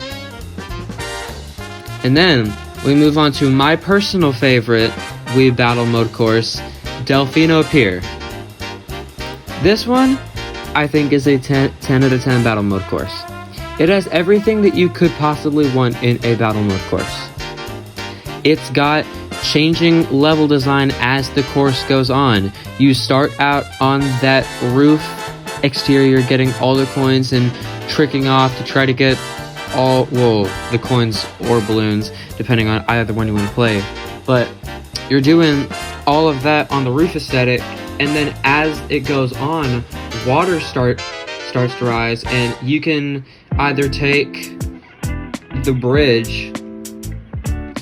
And then we move on to my personal favorite Wii Battle Mode course, Delfino Pier. This one, I think, is a 10 out of 10 Battle Mode course. It has everything that you could possibly want in a Battle Mode course. It's got changing level design as the course goes on. You start out on that roof exterior, getting all the coins and tricking off to try to get all, the coins or balloons, depending on either one you want to play. But you're doing all of that on the roof aesthetic, and then as it goes on, water starts to rise, and you can either take the bridge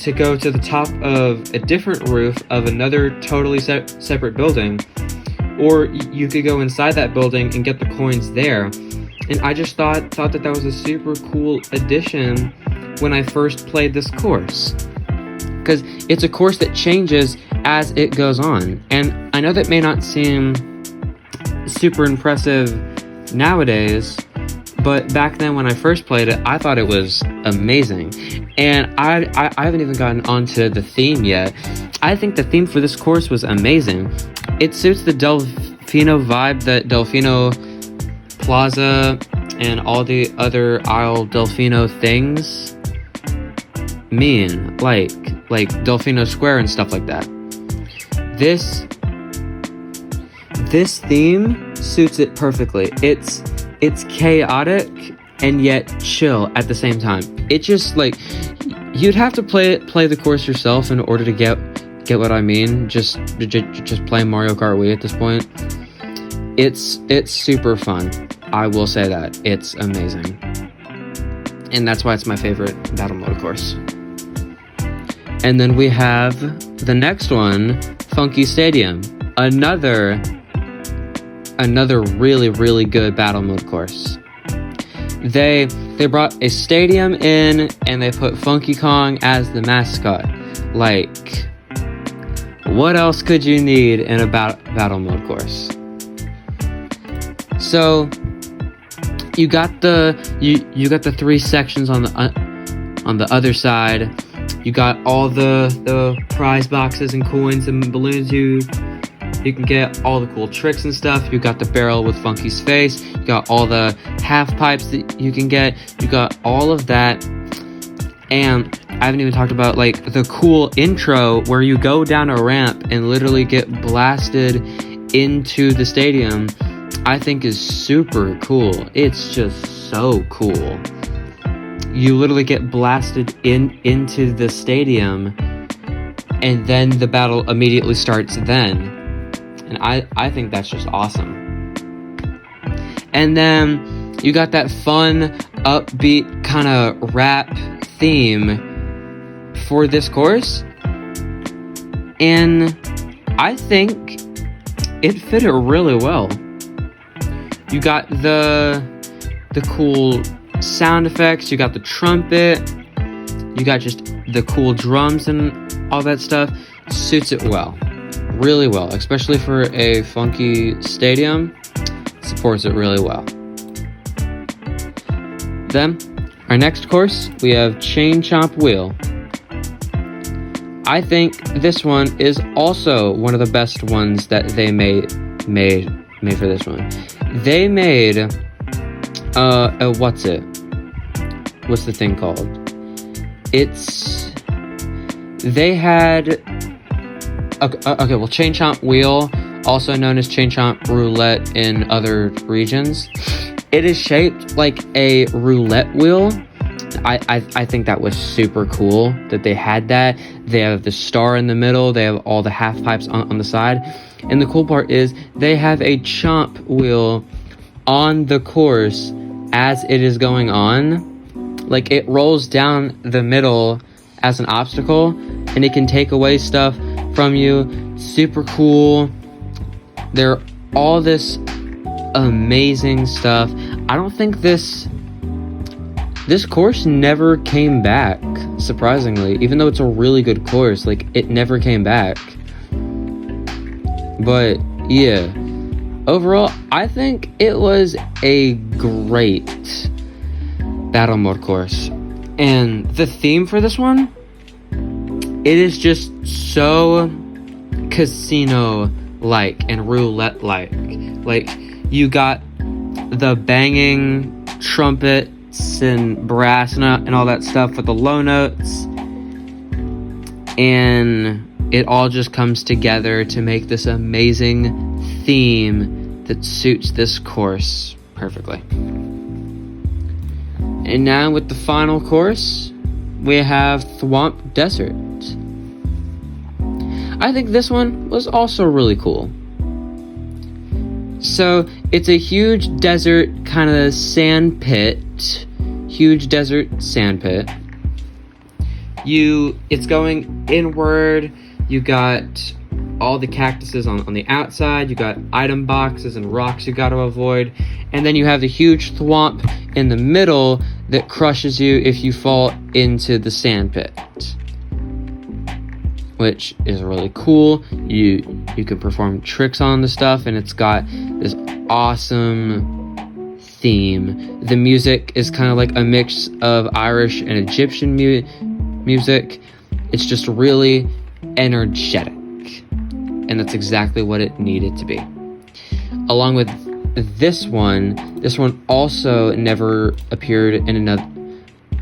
to go to the top of a different roof of another totally separate building, or you could go inside that building and get the coins there. And I just thought that was a super cool addition when I first played this course, because it's a course that changes as it goes on. And I know that may not seem super impressive nowadays, but back then when I first played it, I thought it was amazing. And I haven't even gotten onto the theme yet. I think the theme for this course was amazing. It suits the Delfino vibe that Delfino Plaza and all the other Isle Delfino things mean, like Delfino Square and stuff like that. This theme suits it perfectly. It's chaotic and yet chill at the same time. It just, like, you'd have to play the course yourself in order to get what I mean. Just play Mario Kart Wii at this point. It's super fun. I will say that. It's amazing. And that's why it's my favorite Battle Mode course. And then we have the next one, Funky Stadium. Another really, really good Battle Mode course. They brought a stadium in, and they put Funky Kong as the mascot. Like, what else could you need in a Battle Mode course? So you got the 3 sections on the other side. You got all the prize boxes and coins and balloons you can get, all the cool tricks and stuff. You got the barrel with Funky's face. You got all the half pipes that you can get. You got all of that. And I haven't even talked about, like, the cool intro where you go down a ramp and literally get blasted into the stadium. I think is super cool. It's just so cool. You literally get blasted into the stadium, and then the battle immediately starts then. And I think that's just awesome. And then you got that fun, upbeat kind of rap theme for this course. And I think it fit it really well. You got the cool sound effects, you got the trumpet, you got just the cool drums and all that stuff. Suits it well, really well, especially for a funky stadium. Supports it really well. Then, our next course, we have Chain Chomp Wheel. I think this one is also one of the best ones that they made for this one. They made what's the thing called? They had Chain Chomp Wheel, also known as Chain Chomp Roulette in other regions. It is shaped like a roulette wheel. I think that was super cool that they had that. They have the star in the middle. They have all the half pipes on the side. And the cool part is they have a chomp wheel on the course as it is going on. Like, it rolls down the middle as an obstacle, and it can take away stuff from you. Super cool. They're all this amazing stuff. I don't think this course never came back, surprisingly. Even though it's a really good course, like, it never came back. But yeah, overall, I think it was a great battle mode course. And the theme for this one, it is just so casino-like and roulette-like. Like, you got the banging trumpets and brass and all that stuff with the low notes, and it all just comes together to make this amazing theme that suits this course perfectly. And now with the final course, we have Thwomp Desert. I think this one was also really cool. So, it's a huge desert kind of sand pit. Huge desert sand pit. It's going inward. You got all the cactuses on the outside. You got item boxes and rocks you got to avoid. And then you have the huge thwomp in the middle that crushes you if you fall into the sand pit, which is really cool. You can perform tricks on the stuff, and it's got this awesome theme. The music is kind of like a mix of Irish and Egyptian music. It's just really energetic, and that's exactly what it needed to be. Along with this one also never appeared in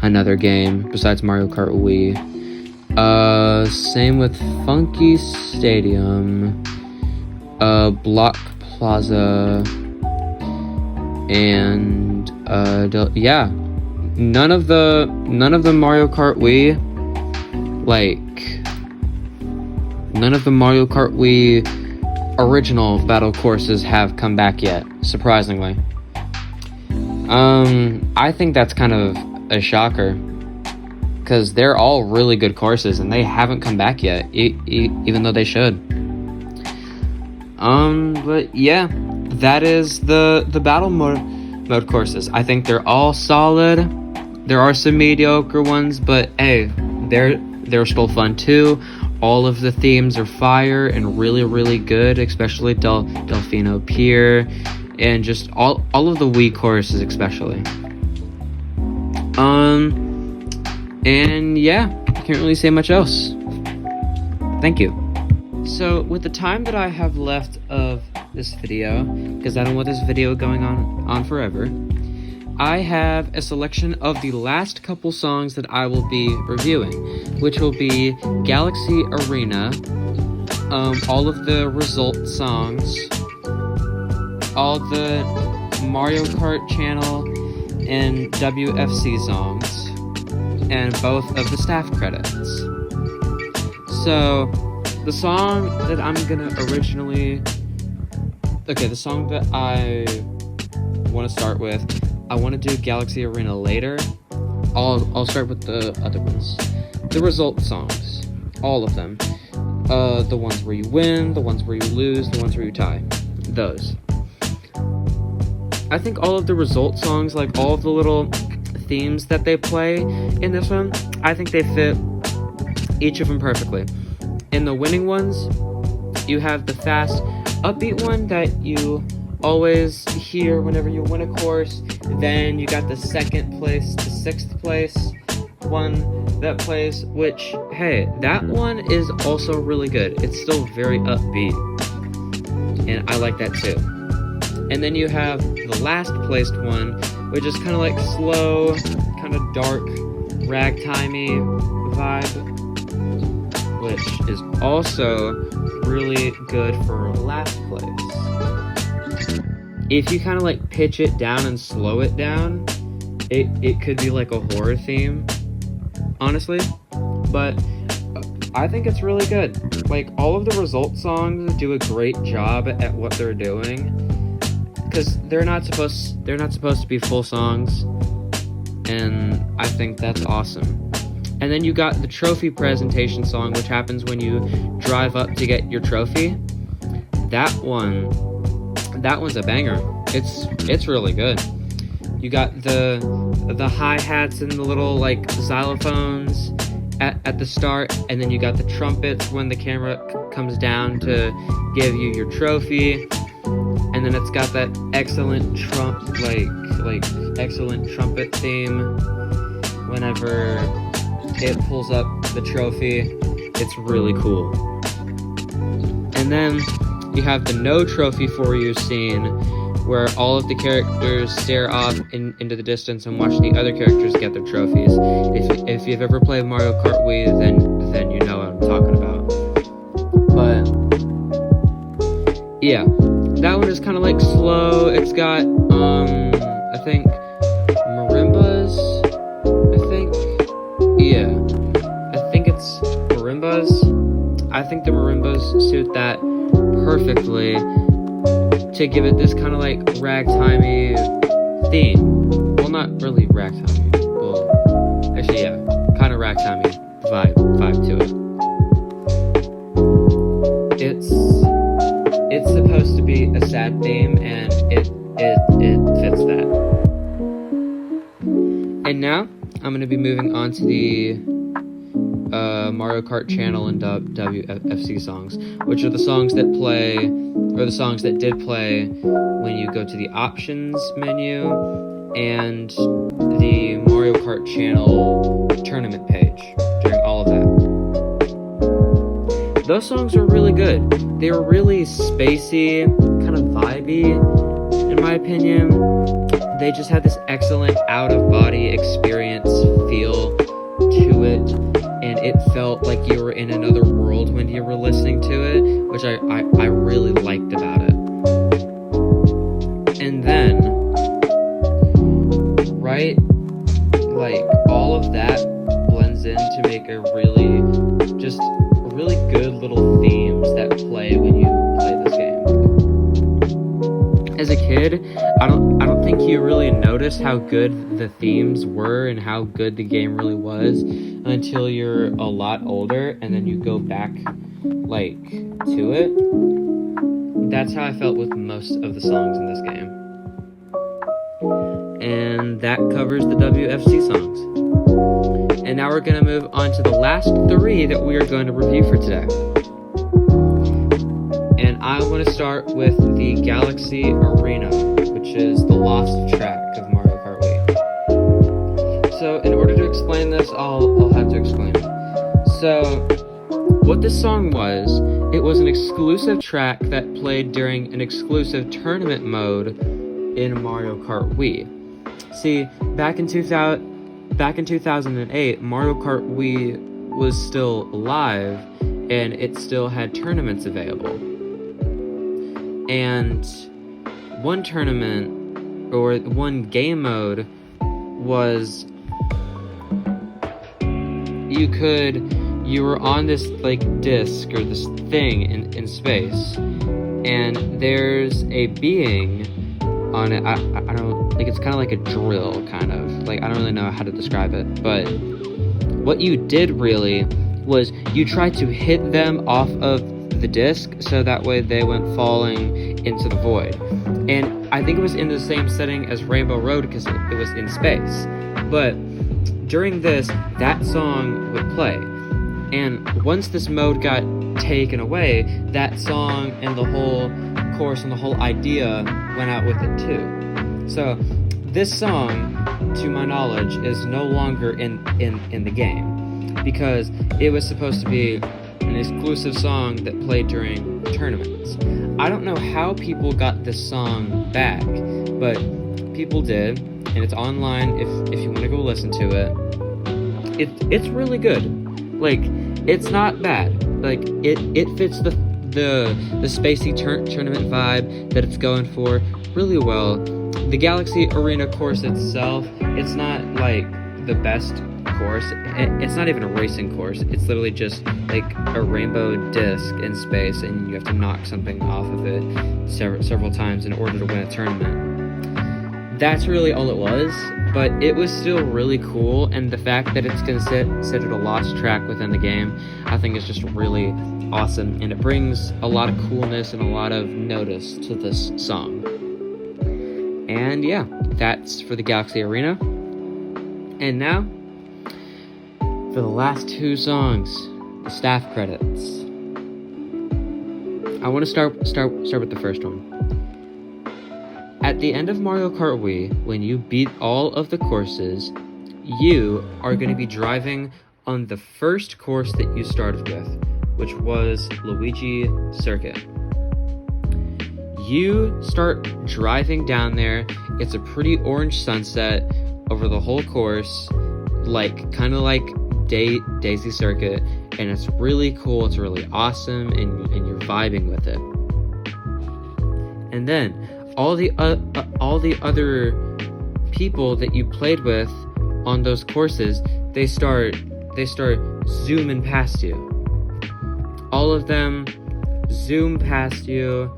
another game besides Mario Kart Wii. Same with Funky Stadium, Block Plaza, and none of the Mario Kart Wii, none of the Mario Kart Wii original battle courses have come back yet, surprisingly. I think that's kind of a shocker, because they're all really good courses and they haven't come back yet, even though they should. But yeah, that is the battle mode courses. I think they're all solid. There are some mediocre ones, but hey, they're still fun too. All of the themes are fire and really, really good, especially Delfino Pier, and just all of the Wii courses especially. And yeah, I can't really say much else. Thank you. So, with the time that I have left of this video, because I don't want this video going on forever, I have a selection of the last couple songs that I will be reviewing, which will be Galaxy Arena, all of the Result songs, all the Mario Kart channel and WFC songs, and both of the staff credits. So, the song that I'm gonna the song that I want to start with, I want to do Galaxy Arena later. I'll start with the other ones. The Result songs, all of them. The ones where you win, the ones where you lose, the ones where you tie. Those. I think all of the result songs, like all of the little themes that they play in this one, I think they fit each of them perfectly. In the winning ones, you have the fast, upbeat one that you always hear whenever you win a course. Then you got the second place to sixth place one that plays, which, hey, that one is also really good. It's still very upbeat, and I like that too. And then you have the last placed one, which is kind of like slow, kind of dark, ragtimey vibe, which is also really good for last place. If you kind of like pitch it down and slow it down, it could be like a horror theme, honestly, but I think it's really good. Like, all of the result songs do a great job at what they're doing, because they're not supposed to be full songs, and I think that's awesome. And then you got the trophy presentation song, which happens when you drive up to get your trophy. That one's a banger. It's really good. You got the hi-hats and the little like xylophones at the start, and then you got the trumpets when the camera comes down to give you your trophy, and then it's got that excellent excellent trumpet theme whenever it pulls up the trophy. It's really cool. And then you have the no trophy for you scene, where all of the characters stare off into the distance and watch the other characters get their trophies. If you've ever played Mario Kart Wii, then you know what I'm talking about. But yeah, that one is kind of like slow. It's got I think marimbas. I think it's marimbas. I think the marimbas suit that perfectly to give it this kind of like ragtimey theme. Well, not really ragtimey. Well, actually, yeah, kind of ragtimey vibe to it. It's supposed to be a sad theme, and it fits that. And now I'm going to be moving on to the Mario Kart channel and WFC songs, which are the songs that play, or the songs that did play when you go to the options menu and the Mario Kart channel tournament page during all of that. Those songs were really good. They were really spacey, kind of vibey, in my opinion. They just had this excellent out-of-body experience feel to it, and it felt like you were in another world when you were listening to it, which I really liked about it. And then, right, like, all of that blends in to make a really good little themes that play when you play this game. As a kid, I don't think you really noticed how good the themes were and how good the game really was until you're a lot older, and then you go back like to it. That's how I felt with most of the songs in this game. And that covers the WFC songs. And now we're going to move on to the last three that we are going to review for today. And I want to start with the Galaxy Arena, which is the lost track of Mario Kart Wii. So in order to explain this, I'll have to explain it. So what this song was, it was an exclusive track that played during an exclusive tournament mode in Mario Kart Wii. See, back in 2008, Mario Kart Wii was still live, and it still had tournaments available. And one tournament, or one game mode, was you were on this like disc or this thing in space, and there's a being on it. I don't, like, it's kind of like a drill, kind of like, I don't really know how to describe it, but what you did really was you tried to hit them off of the disc so that way they went falling into the void. And I think it was in the same setting as Rainbow Road because it was in space. But during this, that song would play. And once this mode got taken away, that song and the whole chorus and the whole idea went out with it too. So this song, to my knowledge, is no longer in the game because it was supposed to be an exclusive song that played during tournaments. I don't know how people got this song back, but people did, and it's online if you want to go listen to it. It's really good. Like, it's not bad. Like, it fits the spacey tournament vibe that it's going for really well. The Galaxy Arena course itself, it's not like the best course. It's not even a racing course. It's literally just like a rainbow disc in space, and you have to knock something off of it several times in order to win a tournament. That's really all it was, but it was still really cool, and the fact that it's going to sit at a lost track within the game, I think is just really awesome, and it brings a lot of coolness and a lot of notice to this song. And yeah, that's for the Galaxy Arena. And now, for the last two songs, the staff credits. I want to start with the first one. At the end of Mario Kart Wii, when you beat all of the courses, you are going to be driving on the first course that you started with, which was Luigi Circuit. You start driving down there. It's a pretty orange sunset over the whole course, kind of like Daisy Circuit, and it's really cool. It's really awesome, and you're vibing with it. And then all the other people that you played with on those courses, they start zooming past you. All of them zoom past you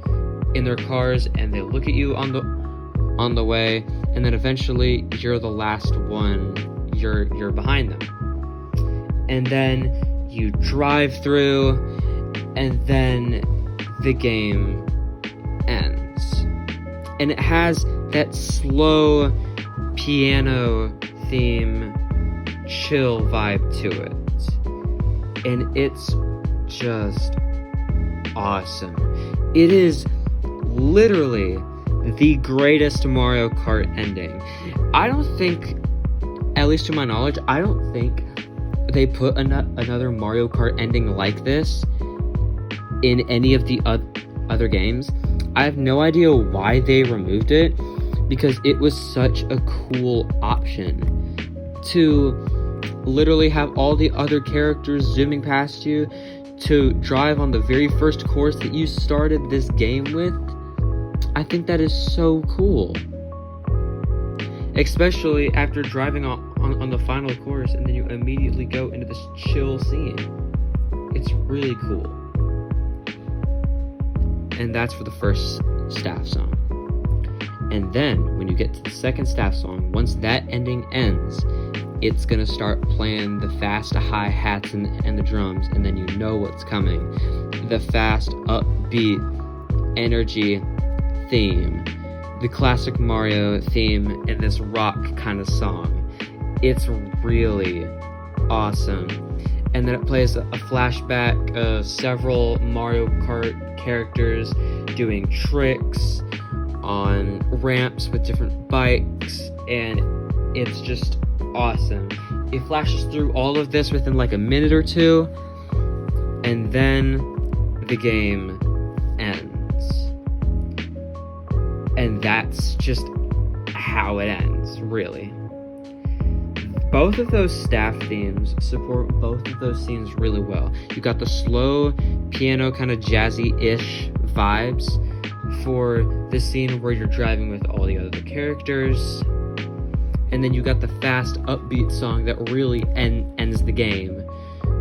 in their cars, and they look at you on the way, and then eventually you're the last one. You're behind them, and then you drive through, and then the game ends, and it has that slow piano theme chill vibe to it, and it's just awesome. It is literally the greatest Mario Kart ending. I don't think, at least to my knowledge, I don't think they put another Mario Kart ending like this in any of the other games. I have no idea why they removed it, because it was such a cool option to literally have all the other characters zooming past you, to drive on the very first course that you started this game with. I think that is so cool. Especially after driving on the final course, and then you immediately go into this chill scene. It's really cool. And that's for the first staff song. And then, when you get to the second staff song, once that ending ends, it's gonna start playing the fast hi-hats and the drums, and then you know what's coming. The fast, upbeat, energy theme. The classic Mario theme in this rock kind of song. It's really awesome. And then it plays a flashback of several Mario Kart characters doing tricks on ramps with different bikes, and it's just awesome. It flashes through all of this within like a minute or two, and then the game ends. And that's just how it ends, really. Both of those staff themes support both of those scenes really well. You got the slow piano kind of jazzy-ish vibes for the scene where you're driving with all the other characters, and then you got the fast upbeat song that really ends the game,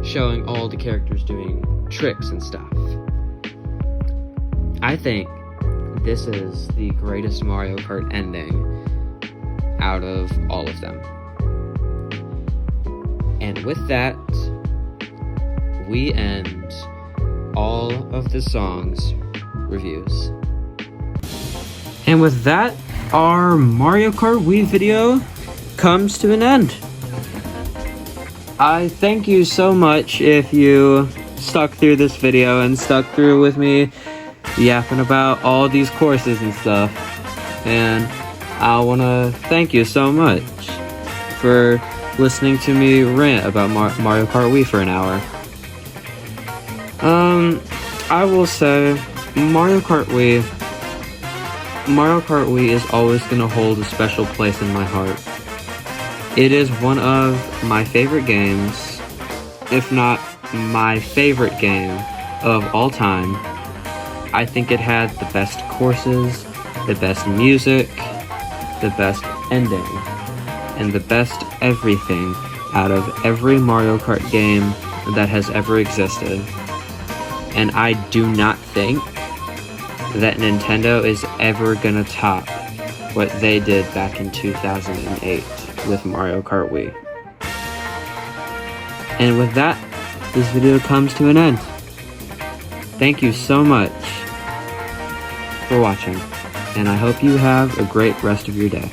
showing all the characters doing tricks and stuff. I think this is the greatest Mario Kart ending out of all of them. And with that, we end all of the songs reviews. And with that, our Mario Kart Wii video comes to an end. I thank you so much if you stuck through this video and stuck through with me yapping about all these courses and stuff. And I want to thank you so much for listening to me rant about Mario Kart Wii for an hour. I will say Mario Kart Wii is always going to hold a special place in my heart. It is one of my favorite games, if not my favorite game of all time. I think it had the best courses, the best music, the best ending, and the best everything out of every Mario Kart game that has ever existed. And I do not think that Nintendo is ever gonna top what they did back in 2008 with Mario Kart Wii. And with that, this video comes to an end. Thank you so much for watching, and I hope you have a great rest of your day.